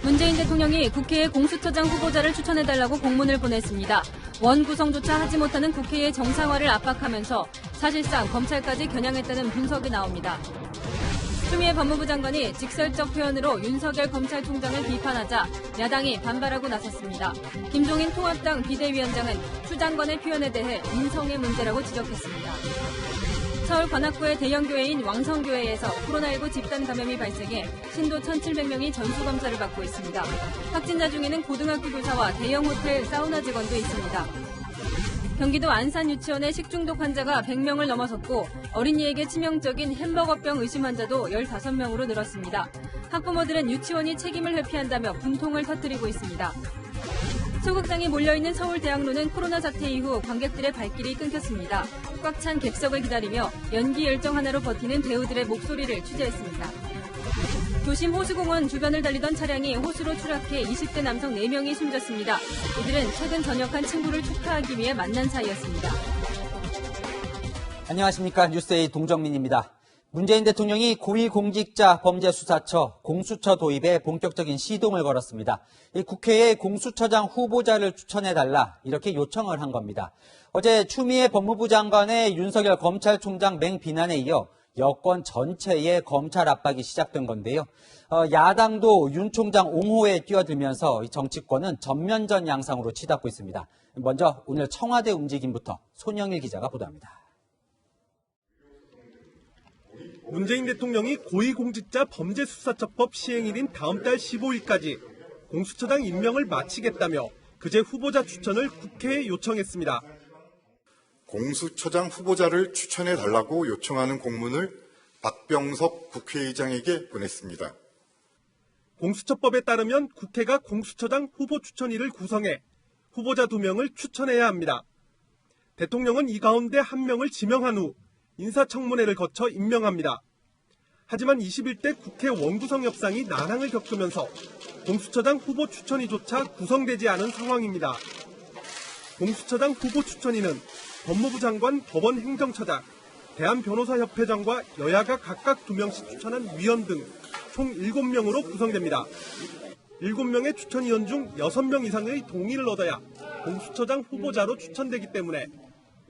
문재인 대통령이 국회에 공수처장 후보자를 추천해달라고 공문을 보냈습니다. 원 구성조차 하지 못하는 국회의 정상화를 압박하면서 사실상 검찰까지 겨냥했다는 분석이 나옵니다. 추미애 법무부 장관이 직설적 표현으로 윤석열 검찰총장을 비판하자 야당이 반발하고 나섰습니다. 김종인 통합당 비대위원장은 추 장관의 표현에 대해 인성의 문제라고 지적했습니다. 서울 관악구의 대형교회인 왕성교회에서 코로나19 집단 감염이 발생해 신도 1,700명이 전수검사를 받고 있습니다. 확진자 중에는 고등학교 교사와 대형 호텔 사우나 직원도 있습니다. 경기도 안산 유치원의 식중독 환자가 100명을 넘어섰고 어린이에게 치명적인 햄버거병 의심 환자도 15명으로 늘었습니다. 학부모들은 유치원이 책임을 회피한다며 분통을 터뜨리고 있습니다. 소극장이 몰려있는 서울대학로는 코로나 사태 이후 관객들의 발길이 끊겼습니다. 꽉 찬 객석을 기다리며 연기 열정 하나로 버티는 배우들의 목소리를 취재했습니다. 도심 호수공원 주변을 달리던 차량이 호수로 추락해 20대 남성 4명이 숨졌습니다. 이들은 최근 전역한 친구를 축하하기 위해 만난 사이였습니다. 안녕하십니까. 뉴스A 동정민입니다. 문재인 대통령이 고위공직자 범죄수사처 공수처 도입에 본격적인 시동을 걸었습니다. 이 국회에 공수처장 후보자를 추천해달라 이렇게 요청을 한 겁니다. 어제 추미애 법무부 장관의 윤석열 검찰총장 맹비난에 이어 여권 전체의 검찰 압박이 시작된 건데요. 야당도 윤 총장 옹호에 뛰어들면서 정치권은 전면전 양상으로 치닫고 있습니다. 먼저 오늘 청와대 움직임부터 손영일 기자가 보도합니다. 문재인 대통령이 고위공직자 범죄수사처법 시행일인 다음 달 15일까지 공수처장 임명을 마치겠다며 그제 후보자 추천을 국회에 요청했습니다. 공수처장 후보자를 추천해달라고 요청하는 공문을 박병석 국회의장에게 보냈습니다. 공수처법에 따르면 국회가 공수처장 후보 추천위를 구성해 후보자 2명을 추천해야 합니다. 대통령은 이 가운데 1명을 지명한 후 인사청문회를 거쳐 임명합니다. 하지만 21대 국회 원구성 협상이 난항을 겪으면서 공수처장 후보 추천위조차 구성되지 않은 상황입니다. 공수처장 후보 추천위는 법무부 장관, 법원 행정처장, 대한변호사협회장과 여야가 각각 2명씩 추천한 위원 등 총 7명으로 구성됩니다. 7명의 추천위원 중 6명 이상의 동의를 얻어야 공수처장 후보자로 추천되기 때문에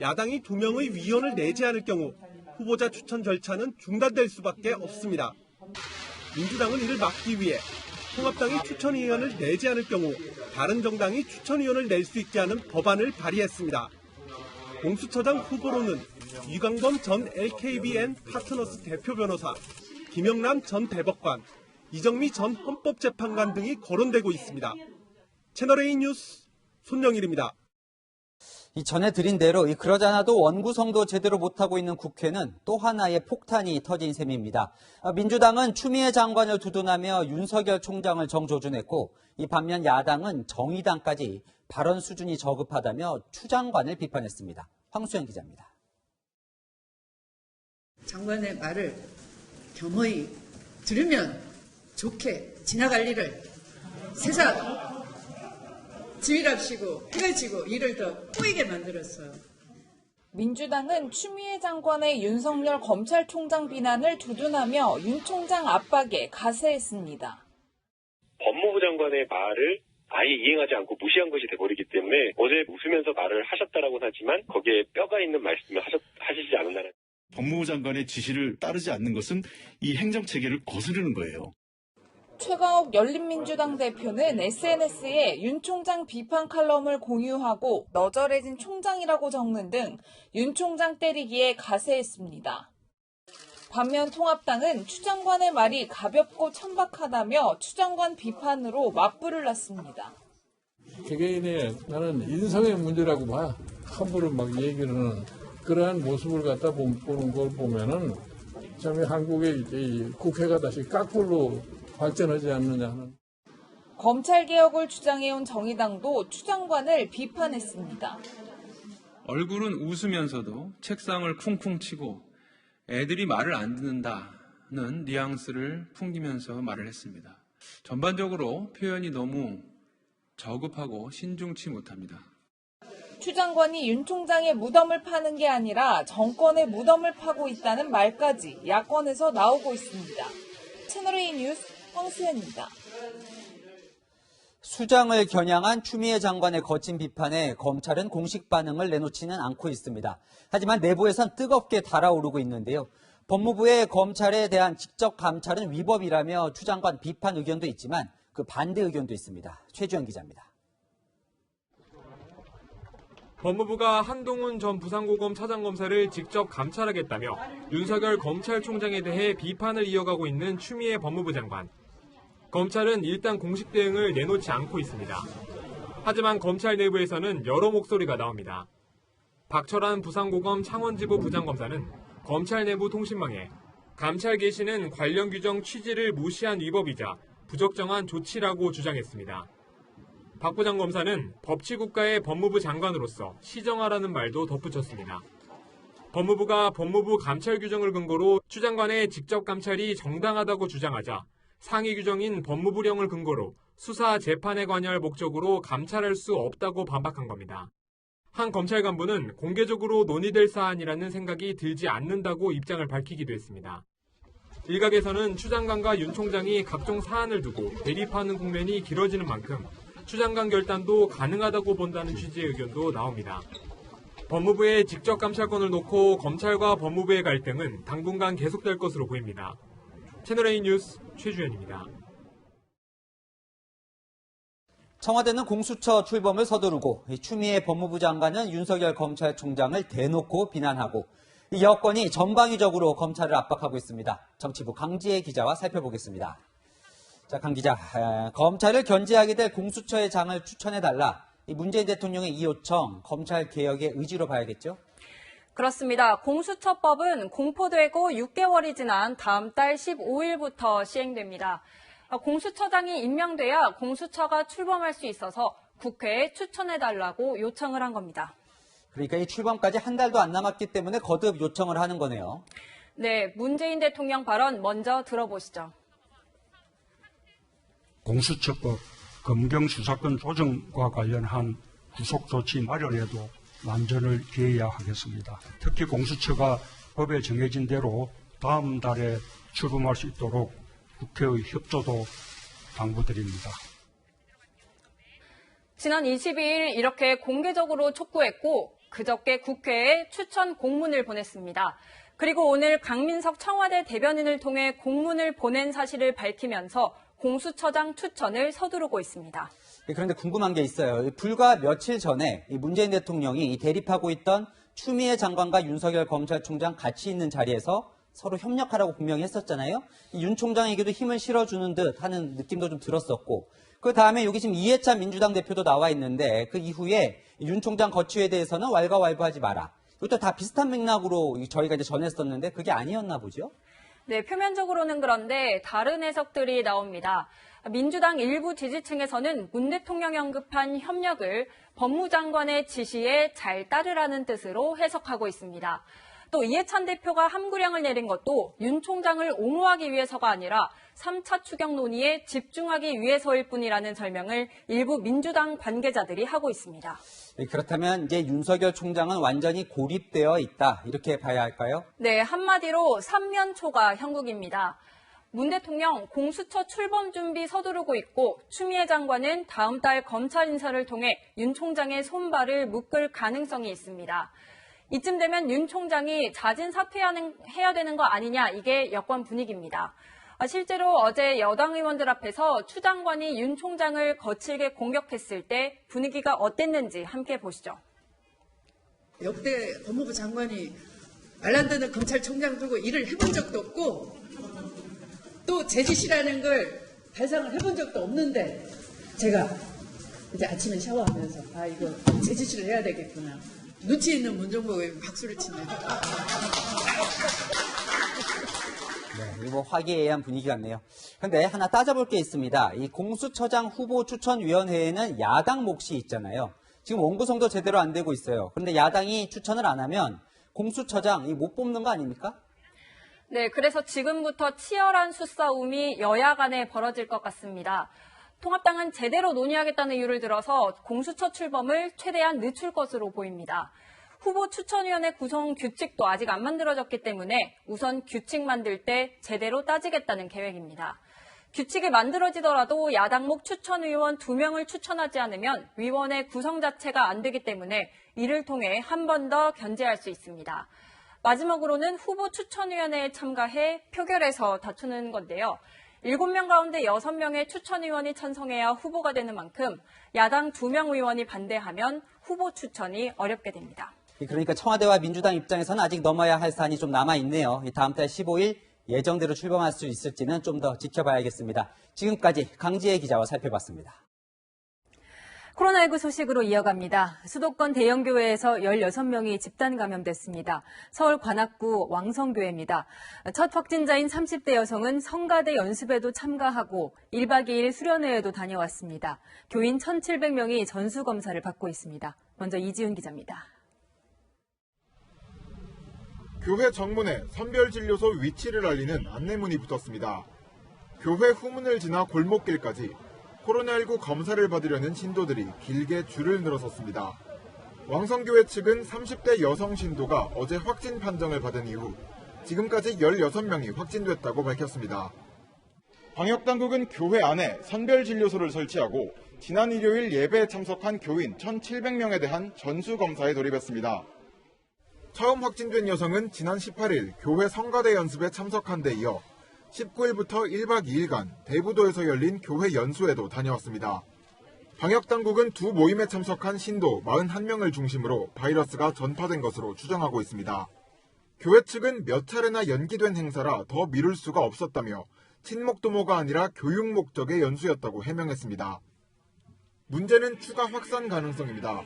야당이 2명의 위원을 내지 않을 경우 후보자 추천 절차는 중단될 수밖에 없습니다. 민주당은 이를 막기 위해 통합당이 추천위원을 내지 않을 경우 다른 정당이 추천위원을 낼 수 있게 하는 법안을 발의했습니다. 공수처장 후보로는 이광범 전 LKBN 파트너스 대표 변호사, 김영남 전 대법관, 이정미 전 헌법재판관 등이 거론되고 있습니다. 채널A 뉴스 손영일입니다. 전에 드린 대로 그러잖아도 원구성도 제대로 못하고 있는 국회는 또 하나의 폭탄이 터진 셈입니다. 민주당은 추미애 장관을 두둔하며 윤석열 총장을 정조준했고 반면 야당은 정의당까지 발언 수준이 저급하다며 추 장관을 비판했습니다. 황수영 기자입니다. 장관의 말을 겸허히 들으면 좋게 지나갈 일을 세상 지휘랍시고 해가 지고 일을 더 꼬이게 만들었어요. 민주당은 추미애 장관의 윤석열 검찰총장 비난을 두둔하며 윤 총장 압박에 가세했습니다. 법무부 장관의 말을 아예 이행하지 않고 무시한 것이 돼버리기 때문에 어제 웃으면서 말을 하셨다라고는 하지만 거기에 뼈가 있는 말씀을 하시지 않았나는. 법무부 장관의 지시를 따르지 않는 것은 이 행정체계를 거스르는 거예요. 최강욱 열린민주당 대표는 SNS에 윤 총장 비판 칼럼을 공유하고 너절해진 총장이라고 적는 등 윤 총장 때리기에 가세했습니다. 반면 통합당은 추 장관의 말이 가볍고 천박하다며 추 장관 비판으로 맞불을 놨습니다. 개개인의 나는 인성의 문제라고 봐. 함부로 막 얘기하는 그러한 모습을 갖다 보는 걸 보면은 참 한국의 국회가 다시 깍불로 발전하지 않느냐는. 검찰개혁을 주장해온 정의당도 추 장관을 비판했습니다. 얼굴은 웃으면서도 책상을 쿵쿵 치고 애들이 말을 안 듣는다는 뉘앙스를 풍기면서 말을 했습니다. 전반적으로 표현이 너무 저급하고 신중치 못합니다. 추 장관이 윤 총장의 무덤을 파는 게 아니라 정권의 무덤을 파고 있다는 말까지 야권에서 나오고 있습니다. 채널A 뉴스 황수연입니다. 수장을 겨냥한 추미애 장관의 거친 비판에 검찰은 공식 반응을 내놓지는 않고 있습니다. 하지만 내부에선 뜨겁게 달아오르고 있는데요. 법무부의 검찰에 대한 직접 감찰은 위법이라며 추 장관 비판 의견도 있지만 그 반대 의견도 있습니다. 최주영 기자입니다. 법무부가 한동훈 전 부산고검 차장검사를 직접 감찰하겠다며 윤석열 검찰총장에 대해 비판을 이어가고 있는 추미애 법무부 장관. 검찰은 일단 공식 대응을 내놓지 않고 있습니다. 하지만 검찰 내부에서는 여러 목소리가 나옵니다. 박철환 부산고검 창원지부 부장검사는 검찰 내부 통신망에 감찰 개시는 관련 규정 취지를 무시한 위법이자 부적정한 조치라고 주장했습니다. 박 부장검사는 법치국가의 법무부 장관으로서 시정하라는 말도 덧붙였습니다. 법무부가 법무부 감찰 규정을 근거로 추 장관의 직접 감찰이 정당하다고 주장하자 상위 규정인 법무부령을 근거로 수사 재판에 관여할 목적으로 감찰할 수 없다고 반박한 겁니다. 한 검찰 간부는 공개적으로 논의될 사안이라는 생각이 들지 않는다고 입장을 밝히기도 했습니다. 일각에서는 추 장관과 윤 총장이 각종 사안을 두고 대립하는 국면이 길어지는 만큼 추 장관 결단도 가능하다고 본다는 취지의 의견도 나옵니다. 법무부의 직접 감찰권을 놓고 검찰과 법무부의 갈등은 당분간 계속될 것으로 보입니다. 채널A 뉴스 최주현입니다. 청와대는 공수처 출범을 서두르고 추미애 법무부 장관은 윤석열 검찰총장을 대놓고 비난하고 여권이 전방위적으로 검찰을 압박하고 있습니다. 정치부 강지혜 기자와 살펴보겠습니다. 자, 강 기자, 검찰을 견제하게 될 공수처의 장을 추천해달라. 문재인 대통령의 이 요청, 검찰 개혁의 의지로 봐야겠죠? 그렇습니다. 공수처법은 공포되고 6개월이 지난 다음 달 15일부터 시행됩니다. 공수처장이 임명돼야 공수처가 출범할 수 있어서 국회에 추천해달라고 요청을 한 겁니다. 그러니까 이 출범까지 한 달도 안 남았기 때문에 거듭 요청을 하는 거네요. 네, 문재인 대통령 발언 먼저 들어보시죠. 공수처법 검경수사권 조정과 관련한 구속조치 마련에도 만전을 기해야 하겠습니다. 특히 공수처가 법에 정해진 대로 다음 달에 출범할 수 있도록 국회의 협조도 당부드립니다. 지난 22일 이렇게 공개적으로 촉구했고 그저께 국회에 추천 공문을 보냈습니다. 그리고 오늘 강민석 청와대 대변인을 통해 공문을 보낸 사실을 밝히면서 공수처장 추천을 서두르고 있습니다. 그런데 궁금한 게 있어요. 불과 며칠 전에 문재인 대통령이 대립하고 있던 추미애 장관과 윤석열 검찰총장 같이 있는 자리에서 서로 협력하라고 분명히 했었잖아요. 윤 총장에게도 힘을 실어주는 듯 하는 느낌도 좀 들었었고, 그 다음에 여기 지금 이해찬 민주당 대표도 나와 있는데 그 이후에 윤 총장 거취에 대해서는 왈가왈부하지 마라. 이것도 다 비슷한 맥락으로 저희가 이제 전했었는데 그게 아니었나 보죠? 네, 표면적으로는 그런데 다른 해석들이 나옵니다. 민주당 일부 지지층에서는 문 대통령이 언급한 협력을 법무장관의 지시에 잘 따르라는 뜻으로 해석하고 있습니다. 또 이해찬 대표가 함구령을 내린 것도 윤 총장을 옹호하기 위해서가 아니라 3차 추경 논의에 집중하기 위해서일 뿐이라는 설명을 일부 민주당 관계자들이 하고 있습니다. 그렇다면 이제 윤석열 총장은 완전히 고립되어 있다, 이렇게 봐야 할까요? 네, 한마디로 삼면초가 형국입니다. 문 대통령 공수처 출범 준비 서두르고 있고 추미애 장관은 다음 달 검찰 인사를 통해 윤 총장의 손발을 묶을 가능성이 있습니다. 이쯤 되면 윤 총장이 자진 사퇴해야 되는 거 아니냐, 이게 여권 분위기입니다. 실제로 어제 여당 의원들 앞에서 추 장관이 윤 총장을 거칠게 공격했을 때 분위기가 어땠는지 함께 보시죠. 역대 법무부 장관이 말 안 되는 검찰총장 두고 일을 해본 적도 없고 또 제 지시라는 걸 발상을 해본 적도 없는데 제가 이제 아침에 샤워하면서 이거 제 지시를 해야 되겠구나. 눈치 있는 문정부에 박수를 치네요. 네, 이거 화기애애한 분위기 같네요. 그런데 하나 따져볼 게 있습니다. 이 공수처장 후보 추천위원회에는 야당 몫이 있잖아요. 지금 원구성도 제대로 안 되고 있어요. 그런데 야당이 추천을 안 하면 공수처장 못 뽑는 거 아닙니까? 네, 그래서 지금부터 치열한 수싸움이 여야 간에 벌어질 것 같습니다. 통합당은 제대로 논의하겠다는 이유를 들어서 공수처 출범을 최대한 늦출 것으로 보입니다. 후보 추천위원회 구성 규칙도 아직 안 만들어졌기 때문에 우선 규칙 만들 때 제대로 따지겠다는 계획입니다. 규칙이 만들어지더라도 야당목 추천 의원 2명을 추천하지 않으면 위원회 구성 자체가 안 되기 때문에 이를 통해 한 번 더 견제할 수 있습니다. 마지막으로는 후보 추천위원회에 참가해 표결에서 다투는 건데요. 7명 가운데 6명의 추천 의원이 찬성해야 후보가 되는 만큼 야당 2명 의원이 반대하면 후보 추천이 어렵게 됩니다. 그러니까 청와대와 민주당 입장에서는 아직 넘어야 할 산이 좀 남아있네요. 다음 달 15일 예정대로 출범할 수 있을지는 좀 더 지켜봐야겠습니다. 지금까지 강지혜 기자와 살펴봤습니다. 코로나19 소식으로 이어갑니다. 수도권 대형교회에서 16명이 집단 감염됐습니다. 서울 관악구 왕성교회입니다. 첫 확진자인 30대 여성은 성가대 연습에도 참가하고 1박 2일 수련회에도 다녀왔습니다. 교인 1,700명이 전수검사를 받고 있습니다. 먼저 이지훈 기자입니다. 교회 정문에 선별진료소 위치를 알리는 안내문이 붙었습니다. 교회 후문을 지나 골목길까지 코로나19 검사를 받으려는 신도들이 길게 줄을 늘어섰습니다. 왕성교회 측은 30대 여성 신도가 어제 확진 판정을 받은 이후 지금까지 16명이 확진됐다고 밝혔습니다. 방역당국은 교회 안에 선별진료소를 설치하고 지난 일요일 예배에 참석한 교인 1,700명에 대한 전수검사에 돌입했습니다. 처음 확진된 여성은 지난 18일 교회 성가대 연습에 참석한 데 이어 19일부터 1박 2일간 대부도에서 열린 교회 연수에도 다녀왔습니다. 방역당국은 두 모임에 참석한 신도 41명을 중심으로 바이러스가 전파된 것으로 추정하고 있습니다. 교회 측은 몇 차례나 연기된 행사라 더 미룰 수가 없었다며 친목도모가 아니라 교육 목적의 연수였다고 해명했습니다. 문제는 추가 확산 가능성입니다.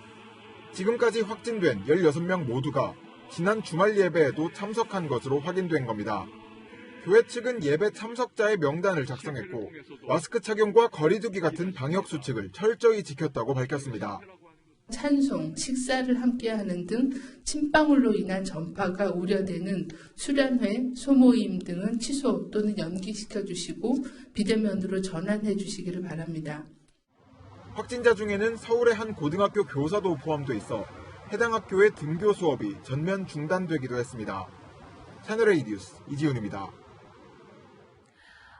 지금까지 확진된 16명 모두가 지난 주말 예배에도 참석한 것으로 확인된 겁니다. 교회 측은 예배 참석자의 명단을 작성했고 마스크 착용과 거리 두기 같은 방역 수칙을 철저히 지켰다고 밝혔습니다. 찬송, 식사를 함께하는 등 침방울로 인한 전파가 우려되는 수련회, 소모임 등은 취소 또는 연기시켜 주시고 비대면으로 전환해 주시기를 바랍니다. 확진자 중에는 서울의 한 고등학교 교사도 포함돼 있어 해당 학교의 등교 수업이 전면 중단되기도 했습니다. 채널A 뉴스 이지훈입니다.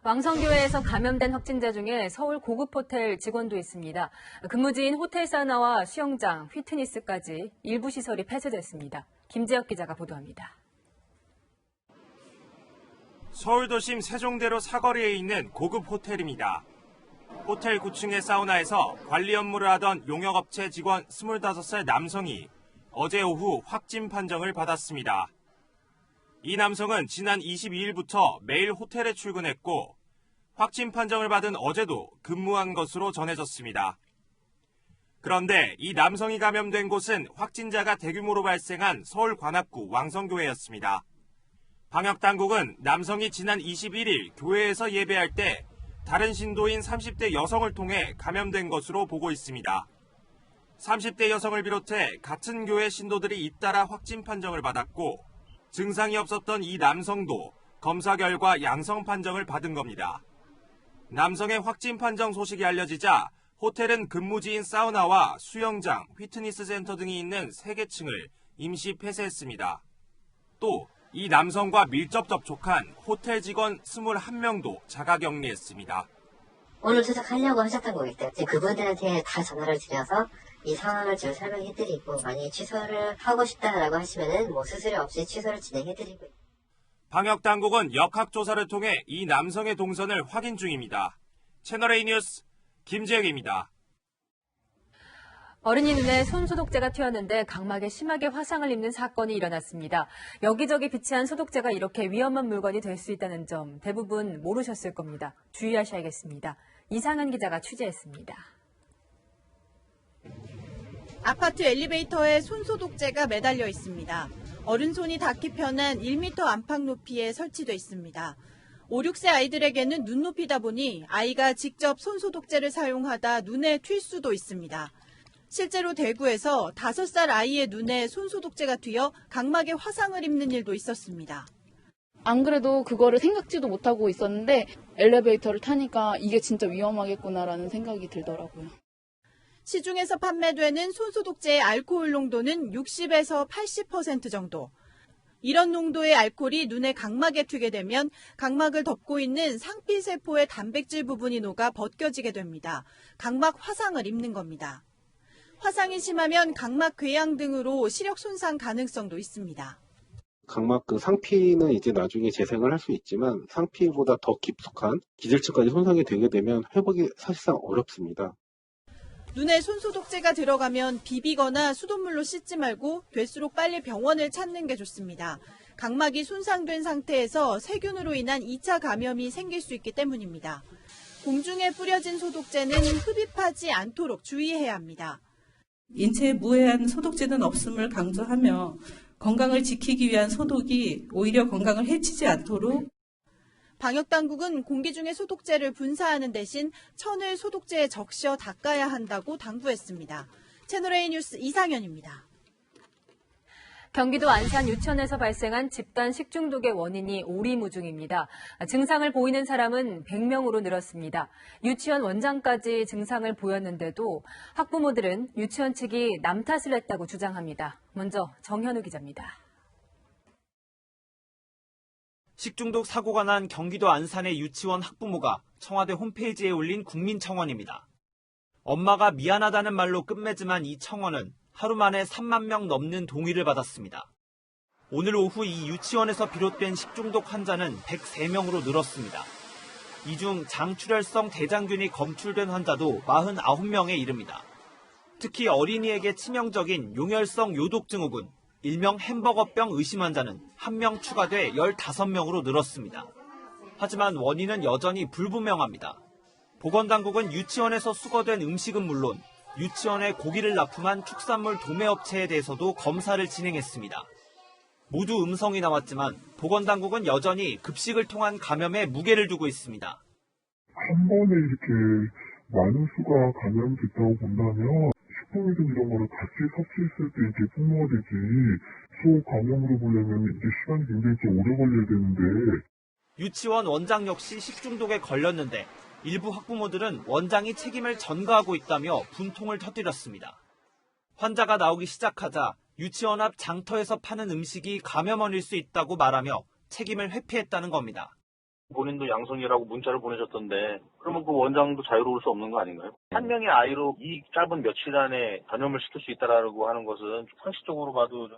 왕성교회에서 감염된 확진자 중에 서울 고급 호텔 직원도 있습니다. 근무지인 호텔 사우나와 수영장, 휘트니스까지 일부 시설이 폐쇄됐습니다. 김재혁 기자가 보도합니다. 서울도심 세종대로 사거리에 있는 고급 호텔입니다. 호텔 9층의 사우나에서 관리 업무를 하던 용역업체 직원 25살 남성이 어제 오후 확진 판정을 받았습니다. 이 남성은 지난 22일부터 매일 호텔에 출근했고 확진 판정을 받은 어제도 근무한 것으로 전해졌습니다. 그런데 이 남성이 감염된 곳은 확진자가 대규모로 발생한 서울 관악구 왕성교회였습니다. 방역당국은 남성이 지난 21일 교회에서 예배할 때 다른 신도인 30대 여성을 통해 감염된 것으로 보고 있습니다. 30대 여성을 비롯해 같은 교회 신도들이 잇따라 확진 판정을 받았고 증상이 없었던 이 남성도 검사 결과 양성 판정을 받은 겁니다. 남성의 확진 판정 소식이 알려지자 호텔은 근무지인 사우나와 수영장, 휘트니스 센터 등이 있는 3개 층을 임시 폐쇄했습니다. 또 이 남성과 밀접 접촉한 호텔 직원 21명도 자가격리했습니다. 오늘 투석하려고 하셨던 거기 때문에 그분들한테 다 전화를 드려서 이 상황을 좀 설명해드리고 만약에 취소를 하고 싶다라고 하시면은 수수료 없이 취소를 진행해드리고. 방역당국은 역학조사를 통해 이 남성의 동선을 확인 중입니다. 채널A 뉴스 김재혁입니다. 어린이 눈에 손소독제가 튀었는데 각막에 심하게 화상을 입는 사건이 일어났습니다. 여기저기 비치한 소독제가 이렇게 위험한 물건이 될 수 있다는 점 대부분 모르셨을 겁니다. 주의하셔야겠습니다. 이상한 기자가 취재했습니다. 아파트 엘리베이터에 손소독제가 매달려 있습니다. 어른 손이 닿기 편한 1m 안팎 높이에 설치돼 있습니다. 5, 6세 아이들에게는 눈높이다 보니 아이가 직접 손소독제를 사용하다 눈에 튈 수도 있습니다. 실제로 대구에서 5살 아이의 눈에 손소독제가 튀어 각막에 화상을 입는 일도 있었습니다. 안 그래도 그거를 생각지도 못하고 있었는데 엘리베이터를 타니까 이게 진짜 위험하겠구나라는 생각이 들더라고요. 시중에서 판매되는 손소독제의 알코올 농도는 60에서 80% 정도. 이런 농도의 알코올이 눈의 각막에 튀게 되면 각막을 덮고 있는 상피세포의 단백질 부분이 녹아 벗겨지게 됩니다. 각막 화상을 입는 겁니다. 화상이 심하면 각막 궤양 등으로 시력 손상 가능성도 있습니다. 각막 상피는 이제 나중에 재생을 할 수 있지만 상피보다 더 깊숙한 기질층까지 손상이 되게 되면 회복이 사실상 어렵습니다. 눈에 손소독제가 들어가면 비비거나 수돗물로 씻지 말고 될수록 빨리 병원을 찾는 게 좋습니다. 각막이 손상된 상태에서 세균으로 인한 2차 감염이 생길 수 있기 때문입니다. 공중에 뿌려진 소독제는 흡입하지 않도록 주의해야 합니다. 인체에 무해한 소독제는 없음을 강조하며 건강을 지키기 위한 소독이 오히려 건강을 해치지 않도록 방역당국은 공기 중에 소독제를 분사하는 대신 천을 소독제에 적셔 닦아야 한다고 당부했습니다. 채널A 뉴스 이상현입니다. 경기도 안산 유치원에서 발생한 집단 식중독의 원인이 오리무중입니다. 증상을 보이는 사람은 100명으로 늘었습니다. 유치원 원장까지 증상을 보였는데도 학부모들은 유치원 측이 남 탓을 했다고 주장합니다. 먼저 정현우 기자입니다. 식중독 사고가 난 경기도 안산의 유치원 학부모가 청와대 홈페이지에 올린 국민청원입니다. 엄마가 미안하다는 말로 끝맺음한 이 청원은 하루 만에 3만 명 넘는 동의를 받았습니다. 오늘 오후 이 유치원에서 비롯된 식중독 환자는 103명으로 늘었습니다. 이 중 장출혈성 대장균이 검출된 환자도 49명에 이릅니다. 특히 어린이에게 치명적인 용혈성 요독증후군, 일명 햄버거병 의심 환자는 1명 추가돼 15명으로 늘었습니다. 하지만 원인은 여전히 불분명합니다. 보건당국은 유치원에서 수거된 음식은 물론 유치원에 고기를 납품한 축산물 도매업체에 대해서도 검사를 진행했습니다. 모두 음성이 나왔지만 보건당국은 여전히 급식을 통한 감염에 무게를 두고 있습니다. 한 번에 이렇게 많은 수가 감염됐다고 본다면 식품이든 이런 거를 같이 섭취했을 때 이게 풍부가 되지 소감염으로 보려면 이제 시간이 굉장히 좀 오래 걸려야 되는데. 유치원 원장 역시 식중독에 걸렸는데 일부 학부모들은 원장이 책임을 전가하고 있다며 분통을 터뜨렸습니다. 환자가 나오기 시작하자 유치원 앞 장터에서 파는 음식이 감염원일 수 있다고 말하며 책임을 회피했다는 겁니다. 본인도 양성이라고 문자를 보내셨던데 그러면 그 원장도 자유로울 수 없는 거 아닌가요? 한 명의 아이로 이 짧은 며칠 안에 전염을 시킬 수 있다라고 하는 것은 상식적으로 봐도.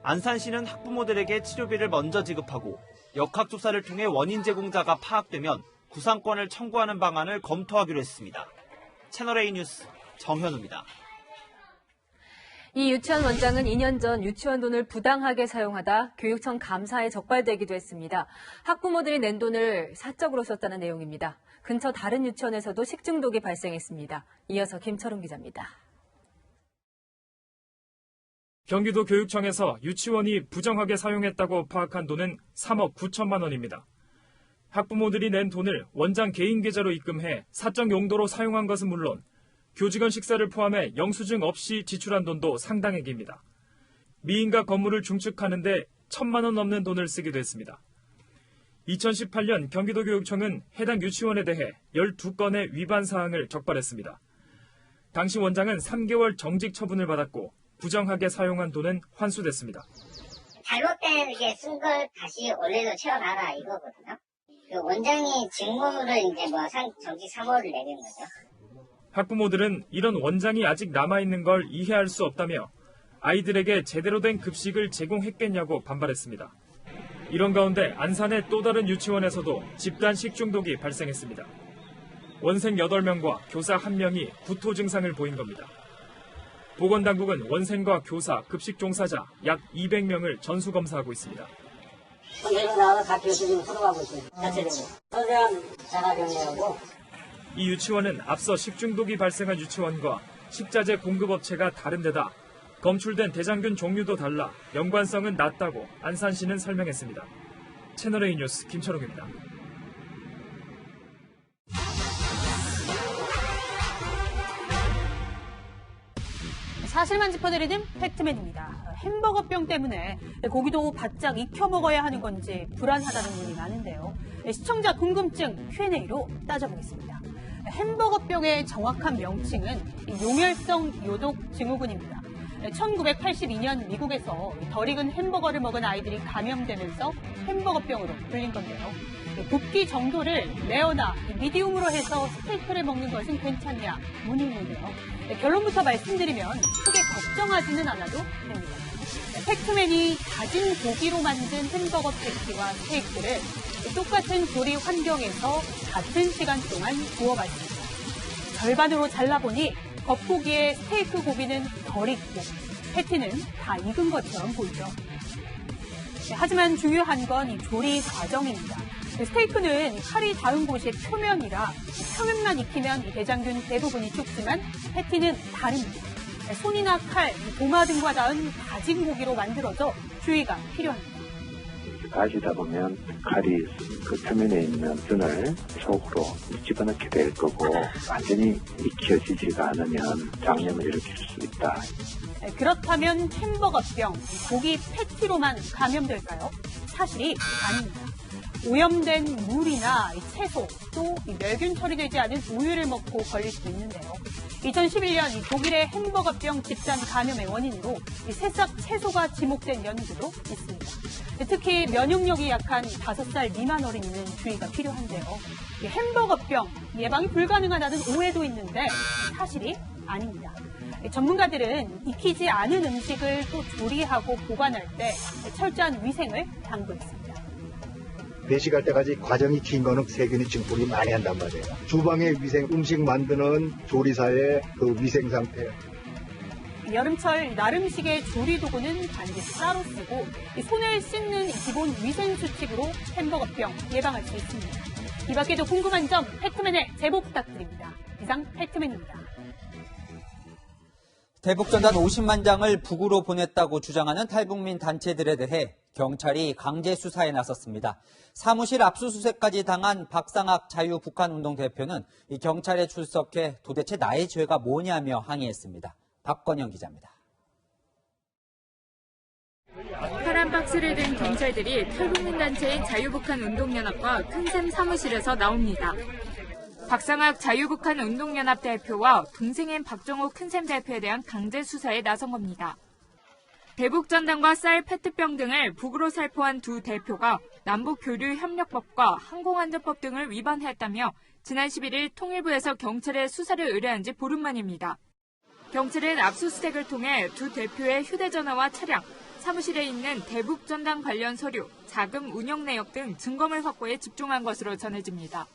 안산시는 학부모들에게 치료비를 먼저 지급하고 역학조사를 통해 원인 제공자가 파악되면 구상권을 청구하는 방안을 검토하기로 했습니다. 채널A 뉴스 정현우입니다. 이 유치원 원장은 2년 전 유치원 돈을 부당하게 사용하다 교육청 감사에 적발되기도 했습니다. 학부모들이 낸 돈을 사적으로 썼다는 내용입니다. 근처 다른 유치원에서도 식중독이 발생했습니다. 이어서 김철웅 기자입니다. 경기도 교육청에서 유치원이 부정하게 사용했다고 파악한 돈은 3억 9천만 원입니다. 학부모들이 낸 돈을 원장 개인 계좌로 입금해 사적 용도로 사용한 것은 물론 교직원 식사를 포함해 영수증 없이 지출한 돈도 상당액입니다. 미인가 건물을 중축하는 데 1,000만 원 넘는 돈을 쓰기도 했습니다. 2018년 경기도교육청은 해당 유치원에 대해 12건의 위반 사항을 적발했습니다. 당시 원장은 3개월 정직 처분을 받았고 부정하게 사용한 돈은 환수됐습니다. 잘못된 게 쓴 걸 다시 원래로 채워놔라 이거거든요. 그 원장이 직무를 이제 정직 사고를 내는 거죠. 학부모들은 이런 원장이 아직 남아있는 걸 이해할 수 없다며 아이들에게 제대로 된 급식을 제공했겠냐고 반발했습니다. 이런 가운데 안산의 또 다른 유치원에서도 집단 식중독이 발생했습니다. 원생 8명과 교사 1명이 구토 증상을 보인 겁니다. 보건당국은 원생과 교사, 급식 종사자 약 200명을 전수검사하고 있습니다. 이 유치원은 앞서 식중독이 발생한 유치원과 식자재 공급업체가 다른 데다 검출된 대장균 종류도 달라 연관성은 낮다고 안산시는 설명했습니다. 채널A 뉴스 김철웅입니다. 사실만 짚어드리는 팩트맨입니다. 햄버거병 때문에 고기도 바짝 익혀 먹어야 하는 건지 불안하다는 분이 많은데요. 시청자 궁금증 Q&A로 따져보겠습니다. 햄버거병의 정확한 명칭은 용혈성 요독 증후군입니다. 1982년 미국에서 덜 익은 햄버거를 먹은 아이들이 감염되면서 햄버거병으로 불린 건데요. 굽기 정도를 레어나 미디움으로 해서 스테이크를 먹는 것은 괜찮냐 문의인데요. 결론부터 말씀드리면 크게 걱정하지는 않아도 됩니다. 팩트맨이 다진 고기로 만든 햄버거 패티와 스테이크를 똑같은 조리 환경에서 같은 시간 동안 구워봤습니다. 절반으로 잘라보니 겉고기의 스테이크 고기는 덜 익고 패티는 다 익은 것처럼 보이죠. 하지만 중요한 건 이 조리 과정입니다. 스테이크는 칼이 닿은 곳이 표면이라 표면만 익히면 대장균 대부분이 죽지만 패티는 다릅니다. 손이나 칼, 도마 등과 닿은 다진 고기로 만들어져 주의가 필요합니다. 가지다 보면 칼이 그 표면에 있는 균을 속으로 집어넣게 될 거고 완전히 익혀지지가 않으면 장염을 일으킬 수 있다. 그렇다면 햄버거병, 고기 패티로만 감염될까요? 사실이 아닙니다. 오염된 물이나 채소, 또 멸균 처리되지 않은 우유를 먹고 걸릴 수 있는데요. 2011년 독일의 햄버거병 집단 감염의 원인으로 새싹 채소가 지목된 연구도 있습니다. 특히 면역력이 약한 5살 미만 어린이는 주의가 필요한데요. 햄버거병 예방이 불가능하다는 오해도 있는데 사실이 아닙니다. 전문가들은 익히지 않은 음식을 또 조리하고 보관할 때 철저한 위생을 당부했습니다. 배식할 때까지 과정이 긴 거는 세균이 증폭이 많이 한단 말이에요. 주방의 위생, 음식 만드는 조리사의 그 위생 상태. 여름철 나름식의 조리 도구는 반드시 따로 쓰고 손을 씻는 기본 위생 수칙으로 햄버거병 예방할 수 있습니다. 이 밖에도 궁금한 점 팩트맨에 제보 부탁드립니다. 이상 팩트맨입니다. 대북전단 50만 장을 북으로 보냈다고 주장하는 탈북민 단체들에 대해 경찰이 강제 수사에 나섰습니다. 사무실 압수수색까지 당한 박상학 자유북한운동 대표는 이 경찰에 출석해 도대체 나의 죄가 뭐냐며 항의했습니다. 박건영 기자입니다. 파란 박스를 든 경찰들이 탈북민 단체인 자유북한운동연합과 큰샘 사무실에서 나옵니다. 박상학 자유북한운동연합 대표와 동생인 박정호 큰샘 대표에 대한 강제 수사에 나선 겁니다. 대북전단과 쌀, 페트병 등을 북으로 살포한 두 대표가 남북교류협력법과 항공안전법 등을 위반했다며 지난 11일 통일부에서 경찰에 수사를 의뢰한 지 보름 만입니다. 경찰은 압수수색을 통해 두 대표의 휴대전화와 차량, 사무실에 있는 대북전단 관련 서류, 자금 운영 내역 등 증거물 확보에 집중한 것으로 전해집니다.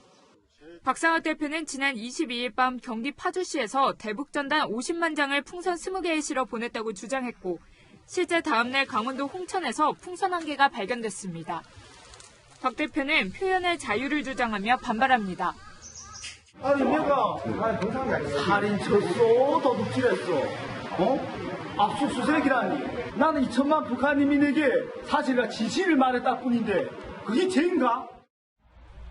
박상학 대표는 지난 22일 밤 경기 파주시에서 대북전단 50만 장을 풍선 20개에 실어 보냈다고 주장했고 실제 다음날 강원도 홍천에서 풍선 1개가 발견됐습니다. 박 대표는 표현의 자유를 주장하며 반발합니다. 아니 내가 살인 쳤어, 도둑질했어, 압수수색이라니. 나는 2천만 북한인민에게 사실과 진실을 말했다 뿐인데 그게 죄인가?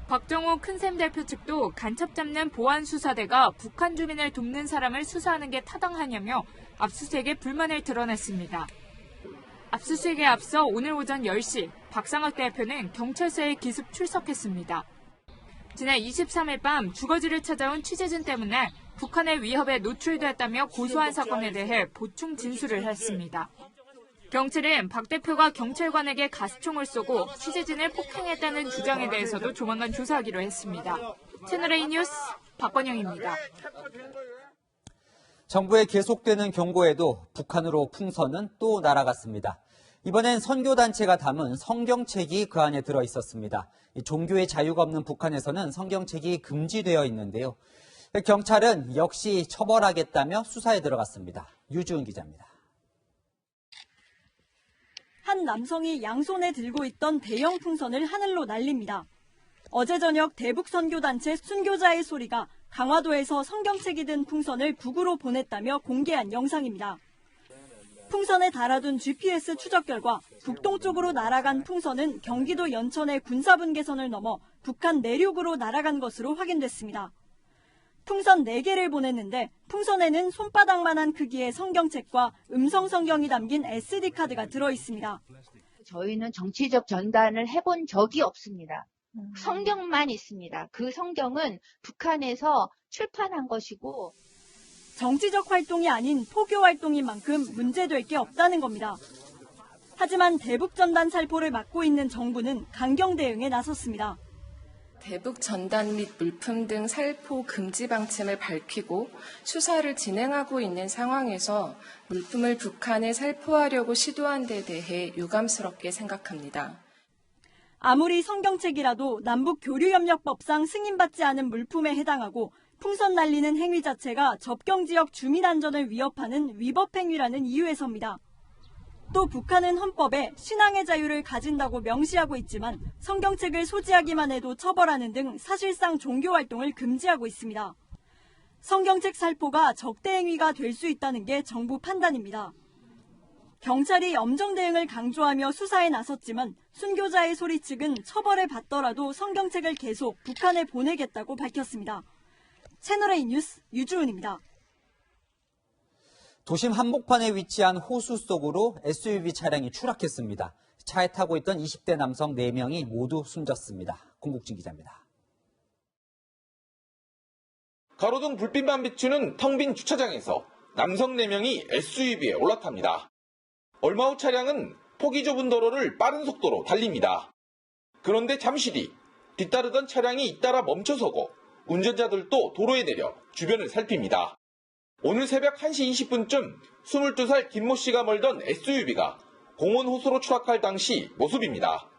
박정호 큰샘 대표 측도 간첩 잡는 보안수사대가 북한 주민을 돕는 사람을 수사하는 게 타당하냐며 압수수색에 불만을 드러냈습니다. 압수수색에 앞서 오늘 오전 10시 박상학 대표는 경찰서에 기습 출석했습니다. 지난 23일 밤 주거지를 찾아온 취재진 때문에 북한의 위협에 노출됐다며 고소한 사건에 대해 보충 진술을 했습니다. 경찰은 박 대표가 경찰관에게 가스총을 쏘고 취재진을 폭행했다는 주장에 대해서도 조만간 조사하기로 했습니다. 채널A 뉴스 박건영입니다. 정부의 계속되는 경고에도 북한으로 풍선은 또 날아갔습니다. 이번엔 선교단체가 담은 성경책이 그 안에 들어있었습니다. 종교의 자유가 없는 북한에서는 성경책이 금지되어 있는데요. 경찰은 역시 처벌하겠다며 수사에 들어갔습니다. 유주은 기자입니다. 한 남성이 양손에 들고 있던 대형 풍선을 하늘로 날립니다. 어제 저녁 대북선교단체 순교자의 소리가 강화도에서 성경책이 든 풍선을 북으로 보냈다며 공개한 영상입니다. 풍선에 달아둔 GPS 추적 결과 북동쪽으로 날아간 풍선은 경기도 연천의 군사분계선을 넘어 북한 내륙으로 날아간 것으로 확인됐습니다. 풍선 4개를 보냈는데 풍선에는 손바닥만한 크기의 성경책과 음성 성경이 담긴 SD카드가 들어있습니다. 저희는 정치적 전단을 해본 적이 없습니다. 성경만 있습니다. 그 성경은 북한에서 출판한 것이고 정치적 활동이 아닌 포교 활동인 만큼 문제될 게 없다는 겁니다. 하지만 대북전단 살포를 막고 있는 정부는 강경 대응에 나섰습니다. 대북 전단 및 물품 등 살포 금지 방침을 밝히고 수사를 진행하고 있는 상황에서 물품을 북한에 살포하려고 시도한 데 대해 유감스럽게 생각합니다. 아무리 성경책이라도 남북교류협력법상 승인받지 않은 물품에 해당하고 풍선 날리는 행위 자체가 접경지역 주민 안전을 위협하는 위법 행위라는 이유에서입니다. 또 북한은 헌법에 신앙의 자유를 가진다고 명시하고 있지만 성경책을 소지하기만 해도 처벌하는 등 사실상 종교 활동을 금지하고 있습니다. 성경책 살포가 적대 행위가 될 수 있다는 게 정부 판단입니다. 경찰이 엄정 대응을 강조하며 수사에 나섰지만 순교자의 소리 측은 처벌을 받더라도 성경책을 계속 북한에 보내겠다고 밝혔습니다. 채널A 뉴스 유주은입니다. 도심 한복판에 위치한 호수 속으로 SUV 차량이 추락했습니다. 차에 타고 있던 20대 남성 4명이 모두 숨졌습니다. 공국진 기자입니다. 가로등 불빛만 비추는 텅 빈 주차장에서 남성 4명이 SUV에 올라탑니다. 얼마 후 차량은 폭이 좁은 도로를 빠른 속도로 달립니다. 그런데 잠시 뒤 뒤따르던 차량이 잇따라 멈춰서고 운전자들도 도로에 내려 주변을 살핍니다. 오늘 새벽 1시 20분쯤 22살 김모 씨가 몰던 SUV가 공원 호수로 추락할 당시 모습입니다.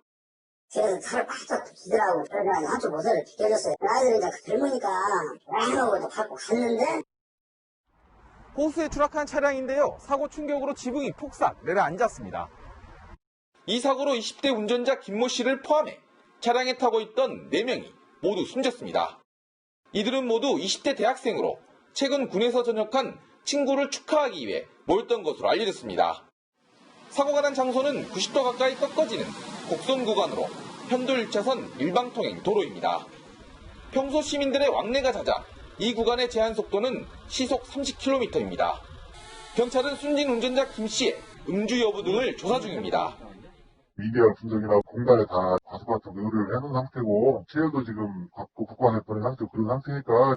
그래서 차를 팍 기더라고. 그래서 한쪽 모서리를 비껴줬어요. 아이들이 이제 젊으니까 와하고 밟고 갔는데. 호수에 추락한 차량인데요. 사고 충격으로 지붕이 폭삭 내려앉았습니다. 이 사고로 20대 운전자 김모 씨를 포함해 차량에 타고 있던 4명이 모두 숨졌습니다. 이들은 모두 20대 대학생으로 최근 군에서 전역한 친구를 축하하기 위해 모였던 것으로 알려졌습니다. 사고가 난 장소는 90도 가까이 꺾어지는 곡선 구간으로 편도 1차선 일방통행 도로입니다. 평소 시민들의 왕래가 잦아 이 구간의 제한 속도는 시속 30km입니다. 경찰은 숨진 운전자 김 씨의 음주 여부 등을 조사 중입니다. 미디어 분석이나 공단에 다 과속같은 의뢰를 해놓은 상태고 체력도 지금 받고 국가해버린 상태고 그런 상태니까.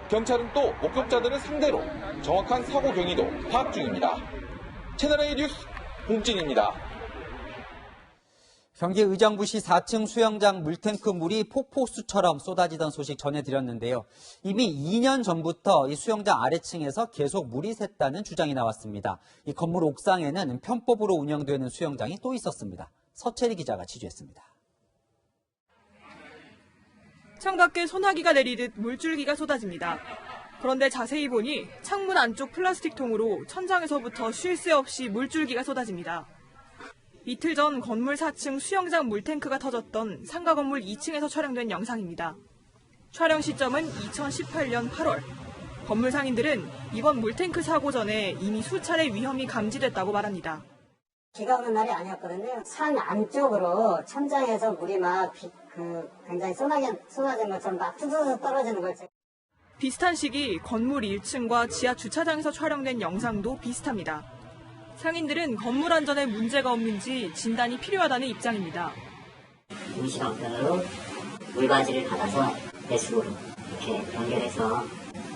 경찰은 또 목격자들을 상대로 정확한 사고 경위도 파악 중입니다. 채널A 뉴스 공진입니다. 경기 의정부시 4층 수영장 물탱크 물이 폭포수처럼 쏟아지던 소식 전해드렸는데요. 이미 2년 전부터 이 수영장 아래층에서 계속 물이 샜다는 주장이 나왔습니다. 이 건물 옥상에는 편법으로 운영되는 수영장이 또 있었습니다. 서채리 기자가 취재했습니다. 창밖에 소나기가 내리듯 물줄기가 쏟아집니다. 그런데 자세히 보니 창문 안쪽 플라스틱 통으로 천장에서부터 쉴 새 없이 물줄기가 쏟아집니다. 이틀 전 건물 4층 수영장 물탱크가 터졌던 상가 건물 2층에서 촬영된 영상입니다. 촬영 시점은 2018년 8월. 건물 상인들은 이번 물탱크 사고 전에 이미 수차례 위험이 감지됐다고 말합니다. 비가 오는 날이 아니었거든요. 산 안쪽으로 천장에서 물이 막 굉장히 쏟아진 것처럼 막 뚜두두 떨어지는 걸. 비슷한 시기 건물 1층과 지하 주차장에서 촬영된 영상도 비슷합니다. 상인들은 건물 안전에 문제가 없는지 진단이 필요하다는 입장입니다. 임시방편으로 물바지를 받아서 배수구로 이렇게 연결해서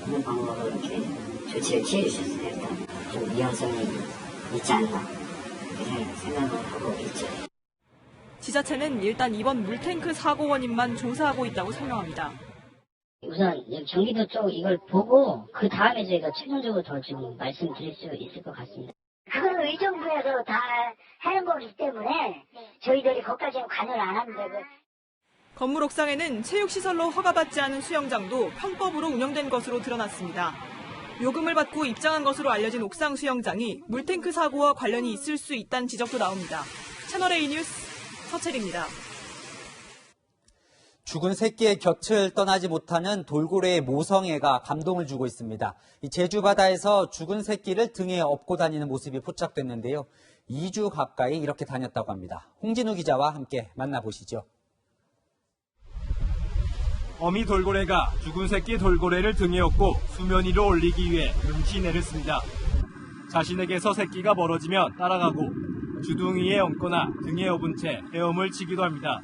하는 방법으로 이렇게 조치를 취해주셨어요. 일단 좀 위험성이 있지 않나 이렇게 생각을 하고 있죠. 지자체는 일단 이번 물탱크 사고 원인만 조사하고 있다고 설명합니다. 우선 경기도 쪽 이걸 보고 그 다음에 저희가 최종적으로 더 좀 말씀드릴 수 있을 것 같습니다. 그걸 의정부에서 다 하는 거기 때문에 저희들이 거기까지는 관여를 안 하는데. 건물 옥상에는 체육시설로 허가받지 않은 수영장도 편법으로 운영된 것으로 드러났습니다. 요금을 받고 입장한 것으로 알려진 옥상 수영장이 물탱크 사고와 관련이 있을 수 있다는 지적도 나옵니다. 채널A 뉴스 서채리입니다. 죽은 새끼의 곁을 떠나지 못하는 돌고래의 모성애가 감동을 주고 있습니다. 이 제주 바다에서 죽은 새끼를 등에 업고 다니는 모습이 포착됐는데요. 2주 가까이 이렇게 다녔다고 합니다. 홍진우 기자와 함께 만나보시죠. 어미 돌고래가 죽은 새끼 돌고래를 등에 업고 수면 위로 올리기 위해 눈치내를 씁니다. 자신에게서 새끼가 멀어지면 따라가고 주둥이에 얹거나 등에 업은 채 헤엄을 치기도 합니다.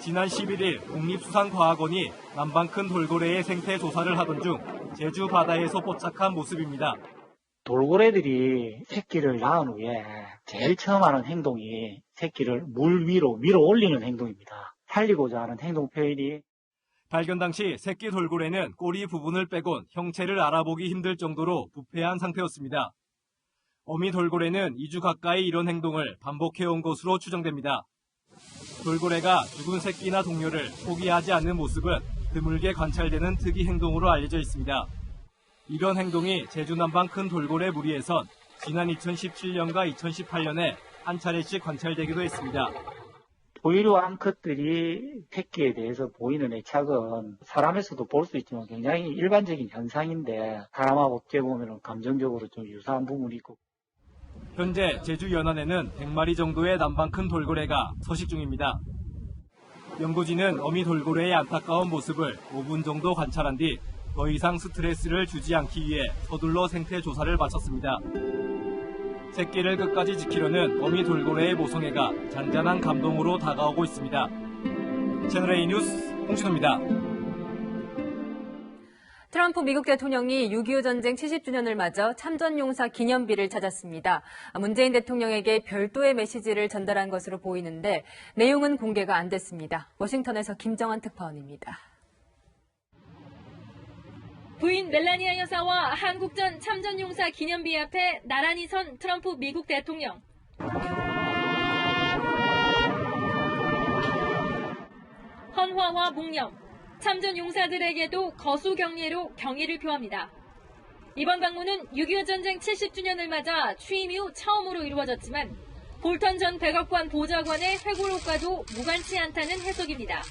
지난 11일 국립수산과학원이 남방 큰 돌고래의 생태 조사를 하던 중 제주 바다에서 포착한 모습입니다. 돌고래들이 새끼를 낳은 후에 제일 처음 하는 행동이 새끼를 물 위로 밀어 올리는 행동입니다. 살리고자 하는 행동 표현이 발견 당시 새끼 돌고래는 꼬리 부분을 빼곤 형체를 알아보기 힘들 정도로 부패한 상태였습니다. 어미 돌고래는 2주 가까이 이런 행동을 반복해온 것으로 추정됩니다. 돌고래가 죽은 새끼나 동료를 포기하지 않는 모습은 드물게 관찰되는 특이 행동으로 알려져 있습니다. 이런 행동이 제주 남방 큰 돌고래 무리에선 지난 2017년과 2018년에 한 차례씩 관찰되기도 했습니다. 포유류 암컷들이 새끼에 대해서 보이는 애착은 사람에서도 볼 수 있지만 굉장히 일반적인 현상인데 사람하고 어떻게 보면 감정적으로 좀 유사한 부분이 있고. 현재 제주 연안에는 100마리 정도의 남방 큰 돌고래가 서식 중입니다. 연구진은 어미 돌고래의 안타까운 모습을 5분 정도 관찰한 뒤 더 이상 스트레스를 주지 않기 위해 서둘러 생태 조사를 마쳤습니다. 새끼를 끝까지 지키려는 어미 돌고래의 모성애가 잔잔한 감동으로 다가오고 있습니다. 채널A 뉴스 홍진호입니다. 트럼프 미국 대통령이 6.25 전쟁 70주년을 맞아 참전용사 기념비를 찾았습니다. 문재인 대통령에게 별도의 메시지를 전달한 것으로 보이는데 내용은 공개가 안 됐습니다. 워싱턴에서 김정한 특파원입니다. 부인 멜라니아 여사와 한국전 참전용사 기념비 앞에 나란히 선 트럼프 미국 대통령. 헌화와 묵념, 참전용사들에게도 거수경례로 경의를 표합니다. 이번 방문은 6.25 전쟁 70주년을 맞아 취임 이후 처음으로 이루어졌지만 볼턴 전 백악관 보좌관의 회고록과도 무관치 않다는 해석입니다.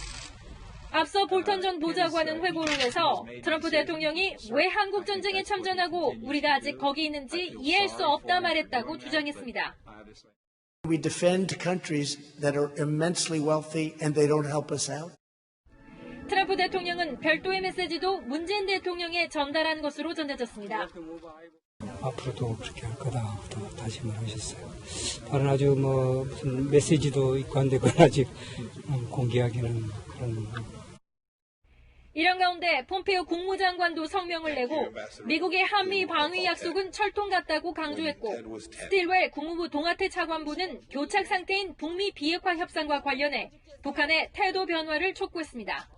앞서 볼턴 전 보좌관은 회고록에서 트럼프 대통령이 왜 한국 전쟁에 참전하고 우리가 아직 거기 있는지 이해할 수 없다 말했다고 주장했습니다. We defend countries that are immensely wealthy and they don't help us out. 트럼프 대통령은 별도의 메시지도 문재인 대통령에 전달한 것으로 전해졌습니다. 앞으로도 그렇게 할 거다부터 다짐을 하셨어요. 다른 아주 무슨 메시지도 있고 한데 그건 아직 공개하기는 그런. 이런 가운데 폼페이오 국무장관도 성명을 내고 미국의 한미 방위 약속은 철통 같다고 강조했고 스틸웰 국무부 동아태 차관보는 교착 상태인 북미 비핵화 협상과 관련해 북한의 태도 변화를 촉구했습니다.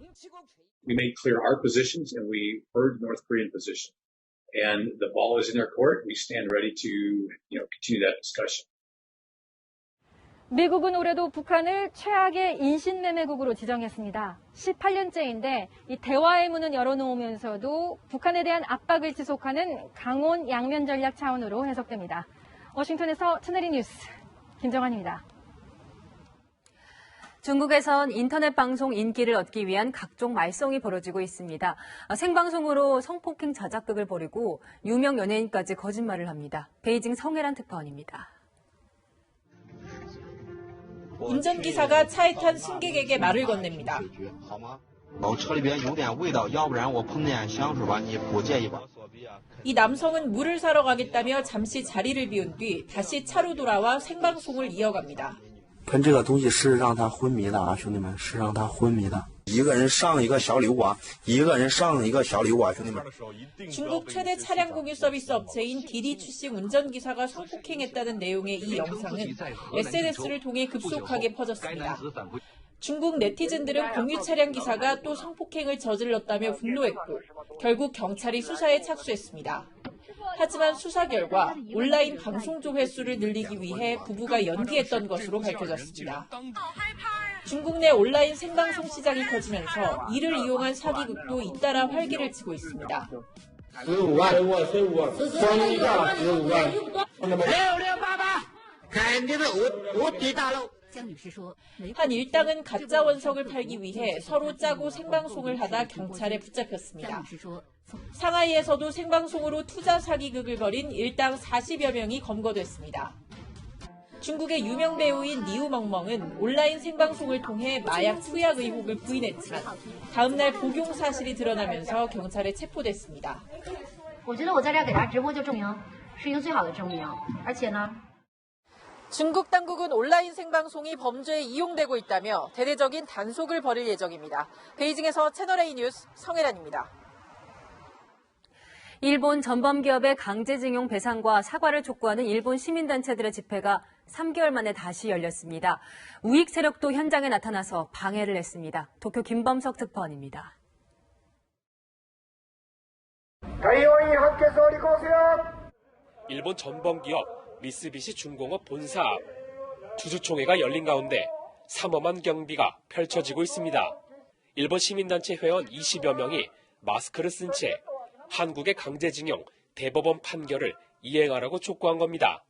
We made clear our positions and we heard North Korean position. And the ball is in their court. We stand ready to, continue that discussion. 미국은 올해도 북한을 최악의 인신매매국으로 지정했습니다. 18년째인데 이 대화의 문은 열어놓으면서도 북한에 대한 압박을 지속하는 강원 양면 전략 차원으로 해석됩니다. 워싱턴에서 채널A 뉴스 김정환입니다. 중국에선 인터넷 방송 인기를 얻기 위한 각종 말썽이 벌어지고 있습니다. 생방송으로 성폭행 자작극을 벌이고 유명 연예인까지 거짓말을 합니다. 베이징 성혜란 특파원입니다. 운전기사가 차에 탄 승객에게 말을 건넵니다. 이 남성은 물을 사러 가겠다며 잠시 자리를 비운 뒤 다시 차로 돌아와 생방송을 이어갑니다. 喷这个东西是让他昏迷的啊，兄弟们，是让他昏迷的。一个人上一个小礼物啊，一个人上一个小礼物啊，兄弟们。 중국 최대 차량 공유 서비스 업체인 디디 출신 운전기사가 성폭행했다는 내용의 이 영상은 SNS를 통해 급속하게 퍼졌습니다. 중국 네티즌들은 공유 차량 기사가 또 성폭행을 저질렀다며 분노했고 결국 경찰이 수사에 착수했습니다. 하지만 수사 결과 온라인 방송 조회수를 늘리기 위해 부부가 연기했던 것으로 밝혀졌습니다. 중국 내 온라인 생방송 시장이 커지면서 이를 이용한 사기극도 잇따라 활기를 치고 있습니다. 한 일당은 가짜 원석을 팔기 위해 서로 짜고 생방송을 하다 경찰에 붙잡혔습니다. 상하이에서도 생방송으로 투자 사기극을 벌인 일당 40여 명이 검거됐습니다. 중국의 유명 배우인 리우멍멍은 온라인 생방송을 통해 마약 투약 의혹을 부인했지만 다음 날 복용 사실이 드러나면서 경찰에 체포됐습니다. 我觉得我在这儿给他直播就证明是一个最好的证明，而且呢。 중국 당국은 온라인 생방송이 범죄에 이용되고 있다며 대대적인 단속을 벌일 예정입니다. 베이징에서 채널A 뉴스 성혜란입니다. 일본 전범기업의 강제징용 배상과 사과를 촉구하는 일본 시민단체들의 집회가 3개월 만에 다시 열렸습니다. 우익 세력도 현장에 나타나서 방해를 했습니다. 도쿄 김범석 특파원입니다. 일본 전범기업 미쓰비시 중공업 본사 앞 주주총회가 열린 가운데 삼엄한 경비가 펼쳐지고 있습니다. 일본 시민단체 회원 20여 명이 마스크를 쓴 채 한국의 강제징용 대법원 판결을 이행하라고 촉구한 겁니다.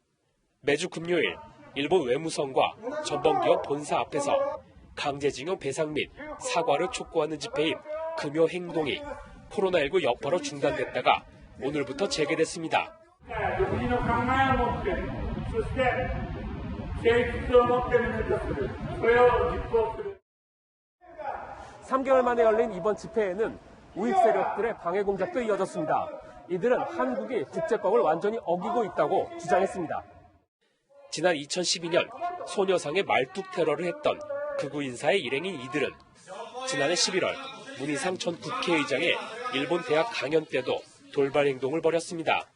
매주 금요일 일본 외무성과 전범기업 본사 앞에서 강제징용 배상 및 사과를 촉구하는 집회인 금요 행동이 코로나19 여파로 중단됐다가 오늘부터 재개됐습니다. 3개월 만에 열린 이번 집회에는 우익 세력들의 방해 공작도 이어졌습니다. 이들은 한국이 국제법을 완전히 어기고 있다고 주장했습니다. 지난 2012년 소녀상의 말뚝 테러를 했던 극우 인사의 일행인 이들은 지난해 11월 문희상 전 국회의장의 일본 대학 강연 때도 돌발 행동을 벌였습니다.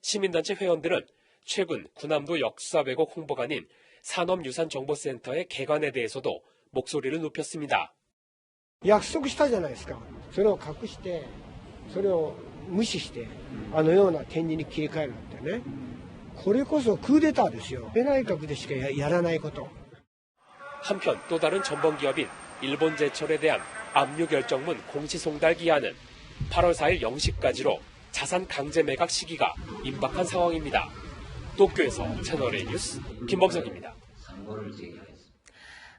시민단체 회원들은 최근 군함도 역사 왜곡 홍보관인 산업유산정보센터의 개관에 대해서도 목소리를 높였습니다. 約束したじゃないですか。それを隠して、それを無視して、あのような展示に切り替えるってね。これこそクーデターですよ。安倍内閣でしかやらないこと。 한편 또 다른 전범기업인 일본제철에 대한 압류 결정문 공시송달 기한은 8월 4일 0시까지로 자산 강제 매각 시기가 임박한 상황입니다. 도쿄에서 채널A 뉴스 김범석입니다.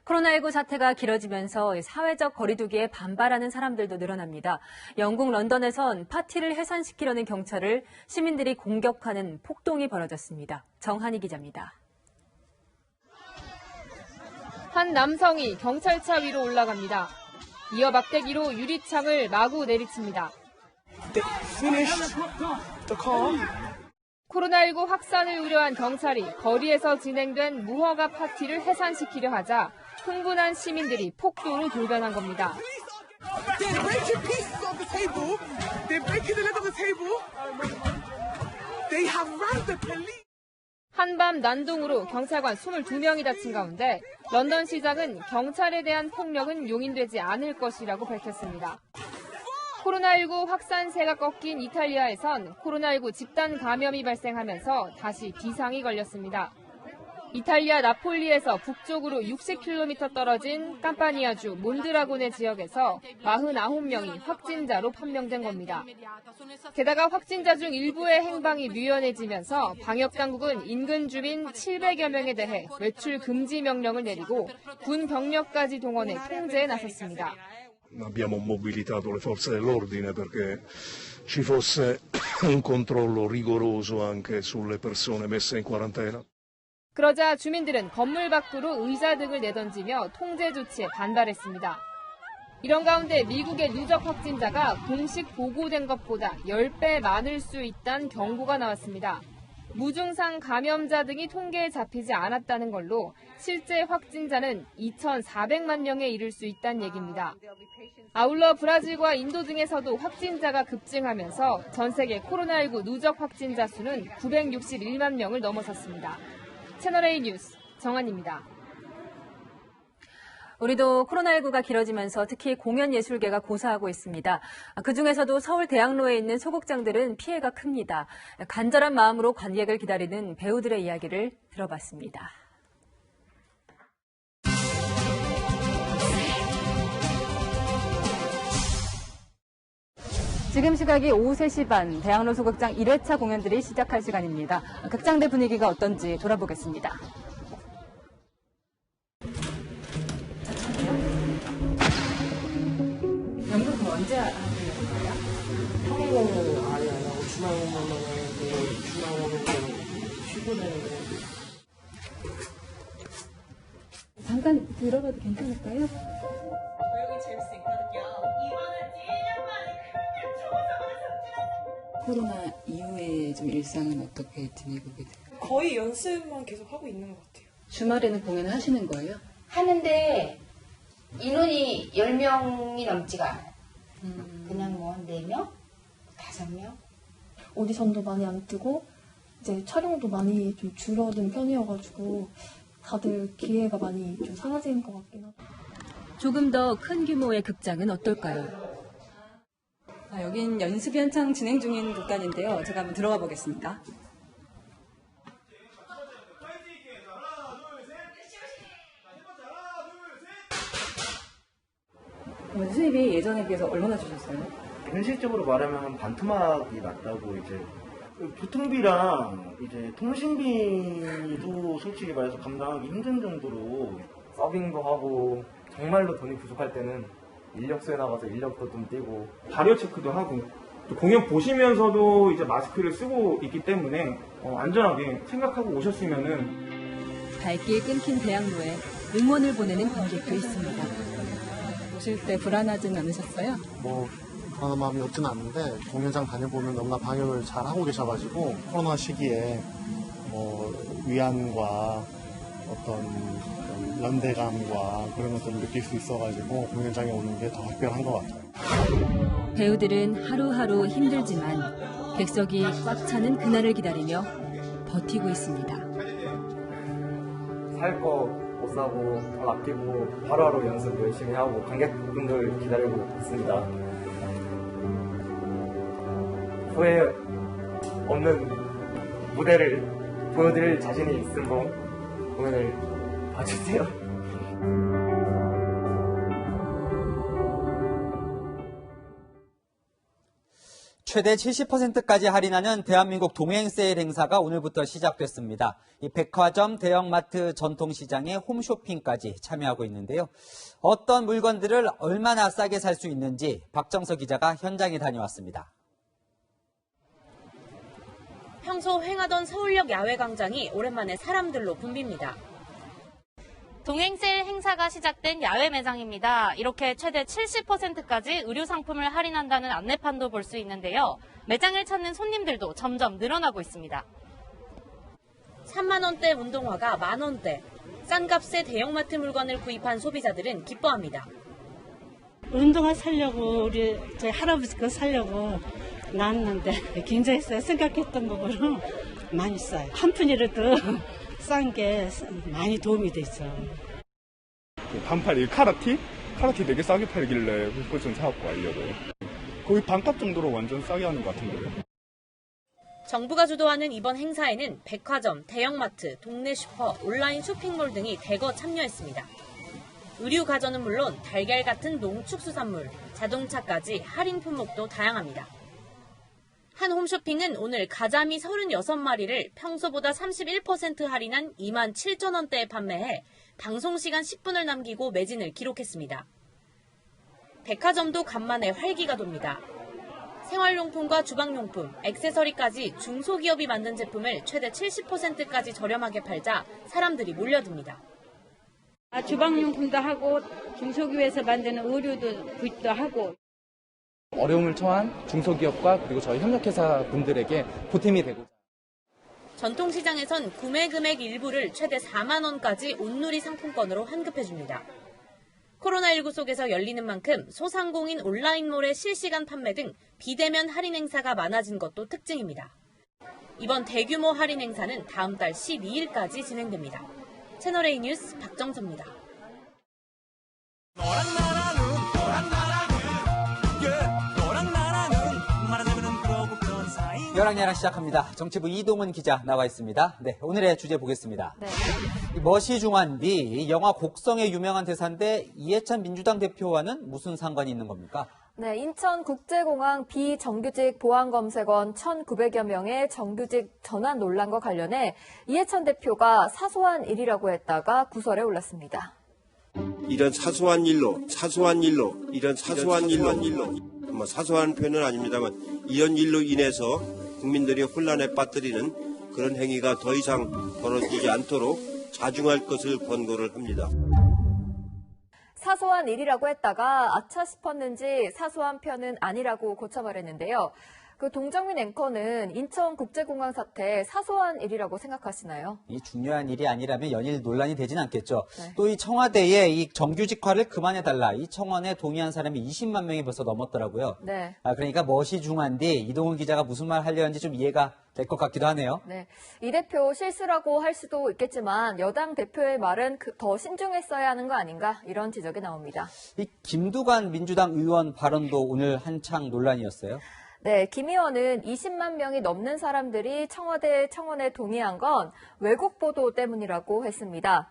코로나19 사태가 길어지면서 사회적 거리두기에 반발하는 사람들도 늘어납니다. 영국 런던에선 파티를 해산시키려는 경찰을 시민들이 공격하는 폭동이 벌어졌습니다. 정한희 기자입니다. 한 남성이 경찰차 위로 올라갑니다. 이어 막대기로 유리창을 마구 내리칩니다. 코로나19 확산을 우려한 경찰이 거리에서 진행된 무허가 파티를 해산시키려 하자 흥분한 시민들이 폭도로 돌변한 겁니다. 한밤 난동으로 경찰관 22명이 다친 가운데 런던 시장은 경찰에 대한 폭력은 용인되지 않을 것이라고 밝혔습니다. 코로나19 확산세가 꺾인 이탈리아에선 코로나19 집단 감염이 발생하면서 다시 비상이 걸렸습니다. 이탈리아 나폴리에서 북쪽으로 60km 떨어진 캄파니아주 몬드라고네 지역에서 49명이 확진자로 판명된 겁니다. 게다가 확진자 중 일부의 행방이 뮤연해지면서 방역당국은 인근 주민 700여 명에 대해 외출 금지 명령을 내리고 군 병력까지 동원해 통제에 나섰습니다. Abbiamo mobilitato le forze dell'ordine perché ci fosse un controllo rigoroso anche sulle persone messe in quarantena. 그러자 주민들은 건물 밖으로 의자 등을 내던지며 통제 조치에 반발했습니다. 이런 가운데 미국의 누적 확진자가 공식 보고된 것보다 10배 많을 수 있다는 경고가 나왔습니다. 무증상 감염자 등이 통계에 잡히지 않았다는 걸로 실제 확진자는 2,400만 명에 이를 수 있다는 얘기입니다. 아울러 브라질과 인도 등에서도 확진자가 급증하면서 전 세계 코로나19 누적 확진자 수는 961만 명을 넘어섰습니다. 채널A 뉴스 정한입니다. 우리도 코로나19가 길어지면서 특히 공연예술계가 고사하고 있습니다. 그중에서도 서울 대학로에 있는 소극장들은 피해가 큽니다. 간절한 마음으로 관객을 기다리는 배우들의 이야기를 들어봤습니다. 지금 시각이 오후 3시 반, 대학로 소극장 1회차 공연들이 시작할 시간입니다. 극장대 분위기가 어떤지 돌아보겠습니다. 연극 언제 하는 거예요? 평일에는 아예 안 하고 주말만 하고 주말하고 쉬고 되는데. 잠깐 들어봐도 괜찮을까요? 여기 재밌어 있거든요. 이번은 1년 만에 크게 초고속으로 코로나 이후에 좀 일상은 어떻게 지내고 계세요? 거의 연습만 계속 하고 있는 것 같아요. 주말에는 공연 하시는 거예요? 하는데 인원이 10명이 넘지가 않아요. 그냥 뭐 4명? 5명? 오디션도 많이 안 뜨고 이제 촬영도 많이 좀 줄어든 편이어가지고 다들 기회가 많이 좀 사라지는 것 같긴 하다. 조금 더 큰 규모의 극장은 어떨까요? 여긴 연습이 한창 진행 중인 극단인데요. 제가 한번 들어가 보겠습니다. 수입이 예전에 비해서 얼마나 주셨어요? 현실적으로 말하면 한 반토막이 났다고 이제 교통비랑 이제 통신비도 솔직히 말해서 감당하기 힘든 정도로 서빙도 하고 정말로 돈이 부족할 때는 인력소에 나가서 인력도 좀 띄고 발열 체크도 하고 공연 보시면서도 이제 마스크를 쓰고 있기 때문에 안전하게 생각하고 오셨으면은 발길 끊긴 대학로에 응원을 보내는 관객도 있습니다. 오실 때 불안하진 않으셨어요? 그런 마음이 없지는 않은데 공연장 다녀보면 너무나 방역을 잘 하고 계셔가지고 코로나 시기에 위안과 어떤 연대감과 그런 것들을 느낄 수 있어가지고 공연장에 오는 게 더 특별한 것 같아요. 배우들은 하루하루 힘들지만 객석이 꽉 차는 그날을 기다리며 버티고 있습니다. 살 거 못 사고 돈 아끼고 하루하루 연습 열심히 하고 관객분들 기다리고 있습니다. 후회 없는 무대를 보여드릴 자신이 있으므로 공연을 봐주세요. 최대 70%까지 할인하는 대한민국 동행세일 행사가 오늘부터 시작됐습니다. 이 백화점, 대형마트, 전통시장의 홈쇼핑까지 참여하고 있는데요. 어떤 물건들을 얼마나 싸게 살 수 있는지 박정서 기자가 현장에 다녀왔습니다. 평소 횡하던 서울역 야외광장이 오랜만에 사람들로 붐빕니다. 동행세일 행사가 시작된 야외 매장입니다. 이렇게 최대 70%까지 의류 상품을 할인한다는 안내판도 볼 수 있는데요. 매장을 찾는 손님들도 점점 늘어나고 있습니다. 3만 원대 운동화가 만 원대, 싼 값에 대형마트 물건을 구입한 소비자들은 기뻐합니다. 운동화 사려고 저희 할아버지 거 사려고 나왔는데 굉장히 생각했던 것보다 많이 싸요. 한 푼이라도 싼 게 많이 도움이 되죠. 반팔 카라티 되게 싸게 팔길래 그거 좀 사갖고 가려고요. 거의 반값 정도로 완전 싸게 하는 것 같은데요. 정부가 주도하는 이번 행사에는 백화점, 대형마트, 동네 슈퍼, 온라인 쇼핑몰 등이 대거 참여했습니다. 의류 가전은 물론 달걀 같은 농축수산물, 자동차까지 할인 품목도 다양합니다. 한 홈쇼핑은 오늘 가자미 36마리를 평소보다 31% 할인한 27,000원대에 판매해 방송시간 10분을 남기고 매진을 기록했습니다. 백화점도 간만에 활기가 돕니다. 생활용품과 주방용품, 액세서리까지 중소기업이 만든 제품을 최대 70%까지 저렴하게 팔자 사람들이 몰려듭니다. 주방용품도 하고 중소기업에서 만드는 의류도 구입도 하고 어려움을 처한 중소기업과 그리고 저희 협력회사 분들에게 보탬이 되고. 전통시장에선 구매 금액 일부를 최대 4만 원까지 온누리 상품권으로 환급해줍니다. 코로나19 속에서 열리는 만큼 소상공인 온라인몰의 실시간 판매 등 비대면 할인 행사가 많아진 것도 특징입니다. 이번 대규모 할인 행사는 다음 달 12일까지 진행됩니다. 채널A 뉴스 박정서입니다. 11시 시작합니다. 정치부 이동은 기자 나와 있습니다. 네, 오늘의 주제 보겠습니다. 네. 멋이 중한비, 영화 곡성의 유명한 대사인데 이해찬 민주당 대표와는 무슨 상관이 있는 겁니까? 네, 인천국제공항 비정규직 보안검색원 1,900여 명의 정규직 전환 논란과 관련해 이해찬 대표가 사소한 일이라고 했다가 구설에 올랐습니다. 이런 사소한 일로 뭐 사소한 표현은 아닙니다만 이런 일로 인해서 국민들이 혼란에 빠뜨리는 그런 행위가 더 이상 벌어지지 않도록 자중할 것을 권고를 합니다. 사소한 일이라고 했다가 아차 싶었는지 사소한 편은 아니라고 고쳐버렸는데요. 그 동정민 앵커는 인천국제공항 사태 사소한 일이라고 생각하시나요? 이 중요한 일이 아니라면 연일 논란이 되진 않겠죠. 네. 또 이 청와대에 이 정규직화를 그만해달라. 이 청원에 동의한 사람이 20만 명이 벌써 넘었더라고요. 네. 그러니까 멋이 중한데 이동훈 기자가 무슨 말 하려는지 좀 이해가 될 것 같기도 하네요. 네. 이 대표 실수라고 할 수도 있겠지만 여당 대표의 말은 더 신중했어야 하는 거 아닌가 이런 지적이 나옵니다. 이 김두관 민주당 의원 발언도 오늘 한창 논란이었어요. 네, 김 의원은 20만 명이 넘는 사람들이 청와대 청원에 동의한 건 외국 보도 때문이라고 했습니다.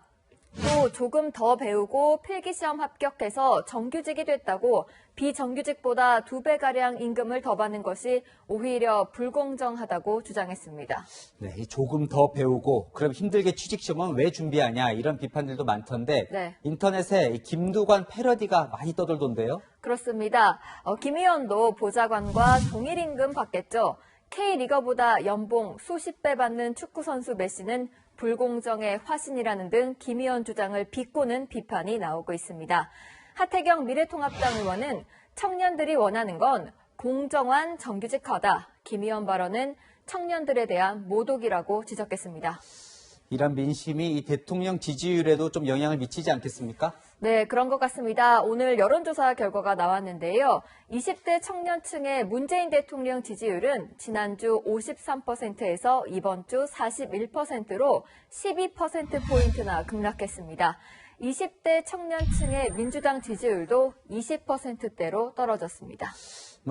또 조금 더 배우고 필기시험 합격해서 정규직이 됐다고 비정규직보다 2배가량 임금을 더 받는 것이 오히려 불공정하다고 주장했습니다. 네, 이 조금 더 배우고 그럼 힘들게 취직시험은 왜 준비하냐 이런 비판들도 많던데 네. 인터넷에 이 김두관 패러디가 많이 떠돌던데요. 그렇습니다. 김 의원도 보좌관과 동일 임금 받겠죠. K리거보다 연봉 수십 배 받는 축구선수 메시는 불공정의 화신이라는 등 김 의원 주장을 비꼬는 비판이 나오고 있습니다. 하태경 미래통합당 의원은 청년들이 원하는 건 공정한 정규직화다. 김 의원 발언은 청년들에 대한 모독이라고 지적했습니다. 이런 민심이 이 대통령 지지율에도 좀 영향을 미치지 않겠습니까? 네, 그런 것 같습니다. 오늘 여론조사 결과가 나왔는데요. 20대 청년층의 문재인 대통령 지지율은 지난주 53%에서 이번 주 41%로 12%포인트나 급락했습니다. 20대 청년층의 민주당 지지율도 20%대로 떨어졌습니다.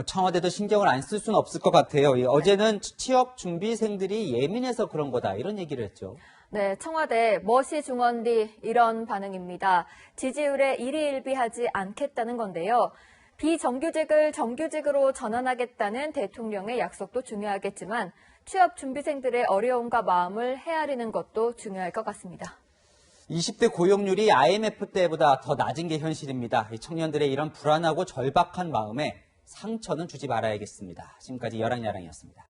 청와대도 신경을 안 쓸 수는 없을 것 같아요. 어제는 취업 준비생들이 예민해서 그런 거다 이런 얘기를 했죠. 네, 청와대 멋이 중헌디 이런 반응입니다. 지지율에 일희일비하지 않겠다는 건데요. 비정규직을 정규직으로 전환하겠다는 대통령의 약속도 중요하겠지만 취업 준비생들의 어려움과 마음을 헤아리는 것도 중요할 것 같습니다. 20대 고용률이 IMF 때보다 더 낮은 게 현실입니다. 청년들의 이런 불안하고 절박한 마음에 상처는 주지 말아야겠습니다. 지금까지 여랑야랑이었습니다.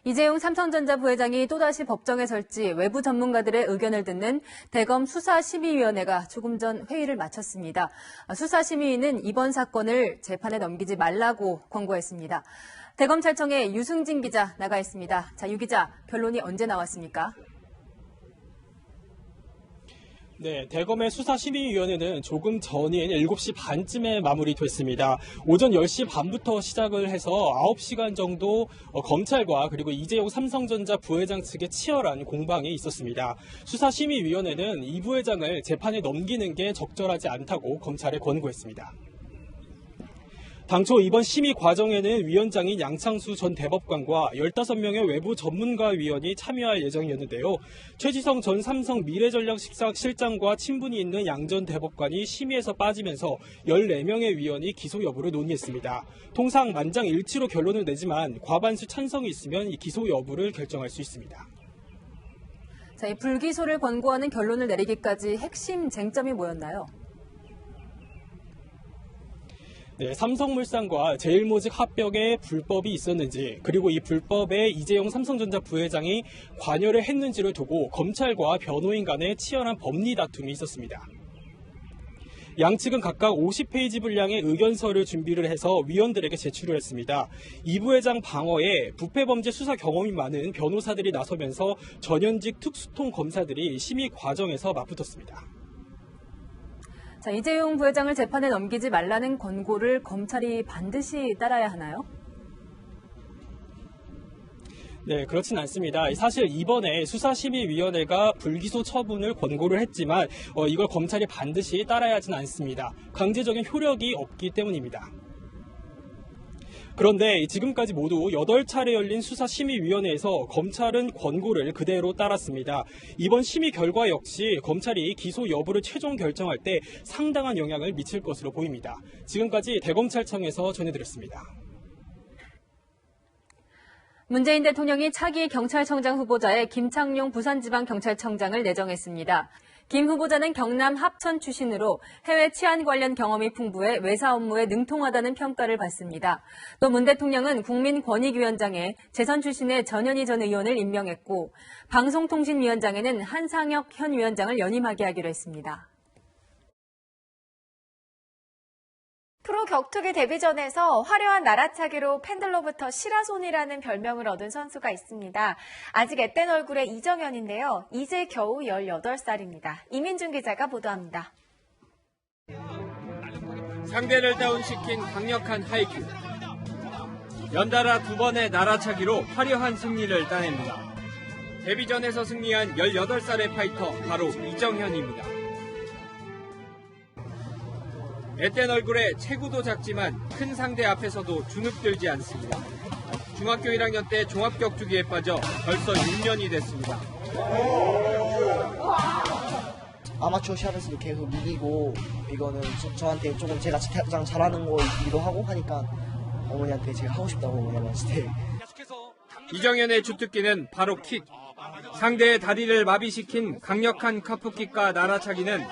이재용 삼성전자 부회장이 또다시 법정에 설지 외부 전문가들의 의견을 듣는 대검 수사심의위원회가 조금 전 회의를 마쳤습니다. 수사심의위는 이번 사건을 재판에 넘기지 말라고 권고했습니다. 대검찰청의 유승진 기자 나가 있습니다. 자, 유 기자, 결론이 언제 나왔습니까? 네, 대검의 수사심의위원회는 조금 전인 7시 반쯤에 마무리됐습니다. 오전 10시 반부터 시작을 해서 9시간 정도 검찰과 그리고 이재용 삼성전자 부회장 측의 치열한 공방이 있었습니다. 수사심의위원회는 이 부회장을 재판에 넘기는 게 적절하지 않다고 검찰에 권고했습니다. 당초 이번 심의 과정에는 위원장인 양창수 전 대법관과 15명의 외부 전문가위원이 참여할 예정이었는데요. 최지성 전 삼성 미래전략실장과 친분이 있는 양 전 대법관이 심의에서 빠지면서 14명의 위원이 기소 여부를 논의했습니다. 통상 만장일치로 결론을 내지만 과반수 찬성이 있으면 이 기소 여부를 결정할 수 있습니다. 자, 이 불기소를 권고하는 결론을 내리기까지 핵심 쟁점이 뭐였나요? 네, 삼성물산과 제일모직 합병에 불법이 있었는지 그리고 이 불법에 이재용 삼성전자 부회장이 관여를 했는지를 두고 검찰과 변호인 간의 치열한 법리 다툼이 있었습니다. 양측은 각각 50페이지 분량의 의견서를 준비를 해서 위원들에게 제출을 했습니다. 이 부회장 방어에 부패범죄 수사 경험이 많은 변호사들이 나서면서 전현직 특수통 검사들이 심의 과정에서 맞붙었습니다. 자, 이재용 부회장을 재판에 넘기지 말라는 권고를 검찰이 반드시 따라야 하나요? 네, 그렇진 않습니다. 사실 이번에 수사심의위원회가 불기소 처분을 권고를 했지만 이걸 검찰이 반드시 따라야 하진 않습니다. 강제적인 효력이 없기 때문입니다. 그런데 지금까지 모두 8차례 열린 수사심의위원회에서 검찰은 권고를 그대로 따랐습니다. 이번 심의 결과 역시 검찰이 기소 여부를 최종 결정할 때 상당한 영향을 미칠 것으로 보입니다. 지금까지 대검찰청에서 전해드렸습니다. 문재인 대통령이 차기 경찰청장 후보자에 김창룡 부산지방경찰청장을 내정했습니다. 김 후보자는 경남 합천 출신으로 해외 치안 관련 경험이 풍부해 외사 업무에 능통하다는 평가를 받습니다. 또 문 대통령은 국민권익위원장에 재선 출신의 전현희 전 의원을 임명했고 방송통신위원장에는 한상혁 현 위원장을 연임하게 하기로 했습니다. 프로 격투기 데뷔전에서 화려한 날아차기로 팬들로부터 시라손이라는 별명을 얻은 선수가 있습니다. 아직 앳된 얼굴의 이정현인데요. 이제 겨우 18살입니다. 이민준 기자가 보도합니다. 상대를 다운시킨 강력한 하이큐. 연달아 2번의 날아차기로 화려한 승리를 따냅니다. 데뷔전에서 승리한 18살의 파이터 바로 이정현입니다. 앳된 얼굴에 체구도 작지만 큰 상대 앞에서도 주눅들지 않습니다. 중학교 1학년 때 종합격투기에 빠져 벌써 6년이 됐습니다. 아마추어 시합에서도 계속 이기고 이거는 저한테 조금 제가 가장 잘하는 거이기도 하고 하니까 어머니한테 제가 하고 싶다고 어머니한테 때. 이정현의 주특기는 바로 킥. 상대의 다리를 마비시킨 강력한 카프킥과 날아차기는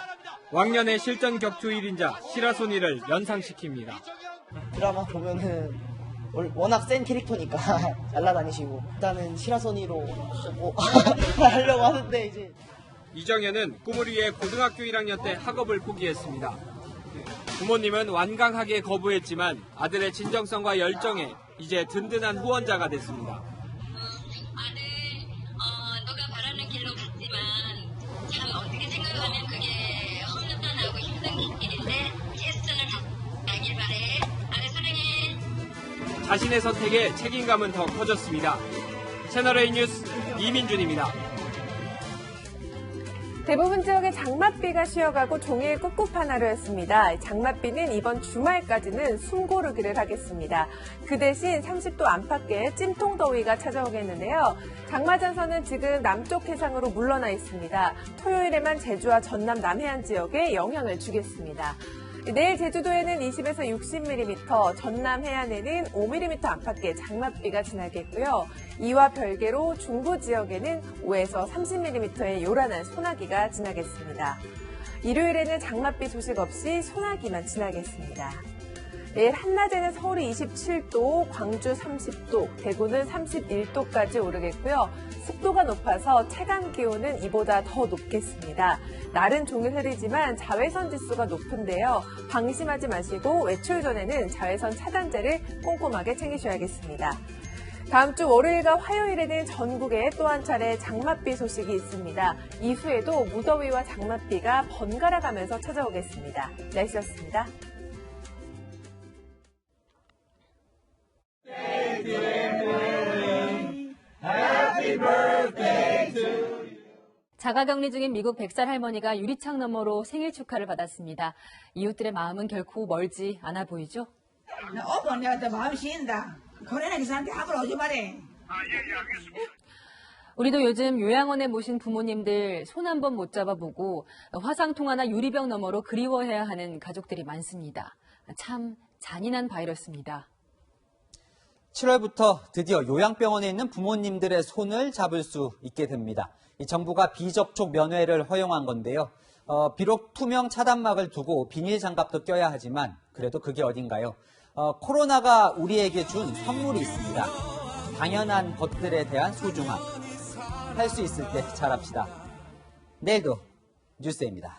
왕년의 실전 격투 1인자 시라소니를 연상시킵니다. 드라마 보면은 워낙 센 캐릭터니까 날라다니시고 일단은 시라소니로 하려고 하는데 이제 이정현은 꿈을 위해 고등학교 1학년 때 학업을 포기했습니다. 부모님은 완강하게 거부했지만 아들의 진정성과 열정에 이제 든든한 후원자가 됐습니다. 너가 바라는 길로 갔지만 참 어떻게 생각하면 그게 험난하고 힘든 길인데 예선을 가길 바래. 아들 사랑해. 자신의 선택에 책임감은 더 커졌습니다. 채널A 뉴스 이민준입니다. 대부분 지역에 장맛비가 쉬어가고 종일 꿉꿉한 하루였습니다. 장맛비는 이번 주말까지는 숨고르기를 하겠습니다. 그 대신 30도 안팎의 찜통 더위가 찾아오겠는데요. 장마전선은 지금 남쪽 해상으로 물러나 있습니다. 토요일에만 제주와 전남 남해안 지역에 영향을 주겠습니다. 내일 제주도에는 20에서 60mm, 전남 해안에는 5mm 안팎의 장맛비가 지나겠고요. 이와 별개로 중부 지역에는 5에서 30mm의 요란한 소나기가 지나겠습니다. 일요일에는 장맛비 소식 없이 소나기만 지나겠습니다. 내일 한낮에는 서울이 27도, 광주 30도, 대구는 31도까지 오르겠고요. 습도가 높아서 체감 기온은 이보다 더 높겠습니다. 날은 종일 흐리지만 자외선 지수가 높은데요. 방심하지 마시고 외출 전에는 자외선 차단제를 꼼꼼하게 챙기셔야겠습니다. 다음 주 월요일과 화요일에는 전국에 또 한 차례 장맛비 소식이 있습니다. 이후에도 무더위와 장맛비가 번갈아 가면서 찾아오겠습니다. 날씨였습니다. 자가격리 중인 미국 100살 할머니가 유리창 너머로 생일 축하를 받았습니다. 이웃들의 마음은 결코 멀지 않아 보이죠? 오빠 내가 마음이 쉰다. 코로나 기사한테 앞으로 오지 말해. 우리도 요즘 요양원에 모신 부모님들 손 한 번 못 잡아보고 화상통화나 유리병 너머로 그리워해야 하는 가족들이 많습니다. 참 잔인한 바이러스입니다. 7월부터 드디어 요양병원에 있는 부모님들의 손을 잡을 수 있게 됩니다. 이 정부가 비접촉 면회를 허용한 건데요. 비록 투명 차단막을 두고 비닐 장갑도 껴야 하지만 그래도 그게 어딘가요? 코로나가 우리에게 준 선물이 있습니다. 당연한 것들에 대한 소중함. 할 수 있을 때 잘합시다. 내일도 뉴스입니다.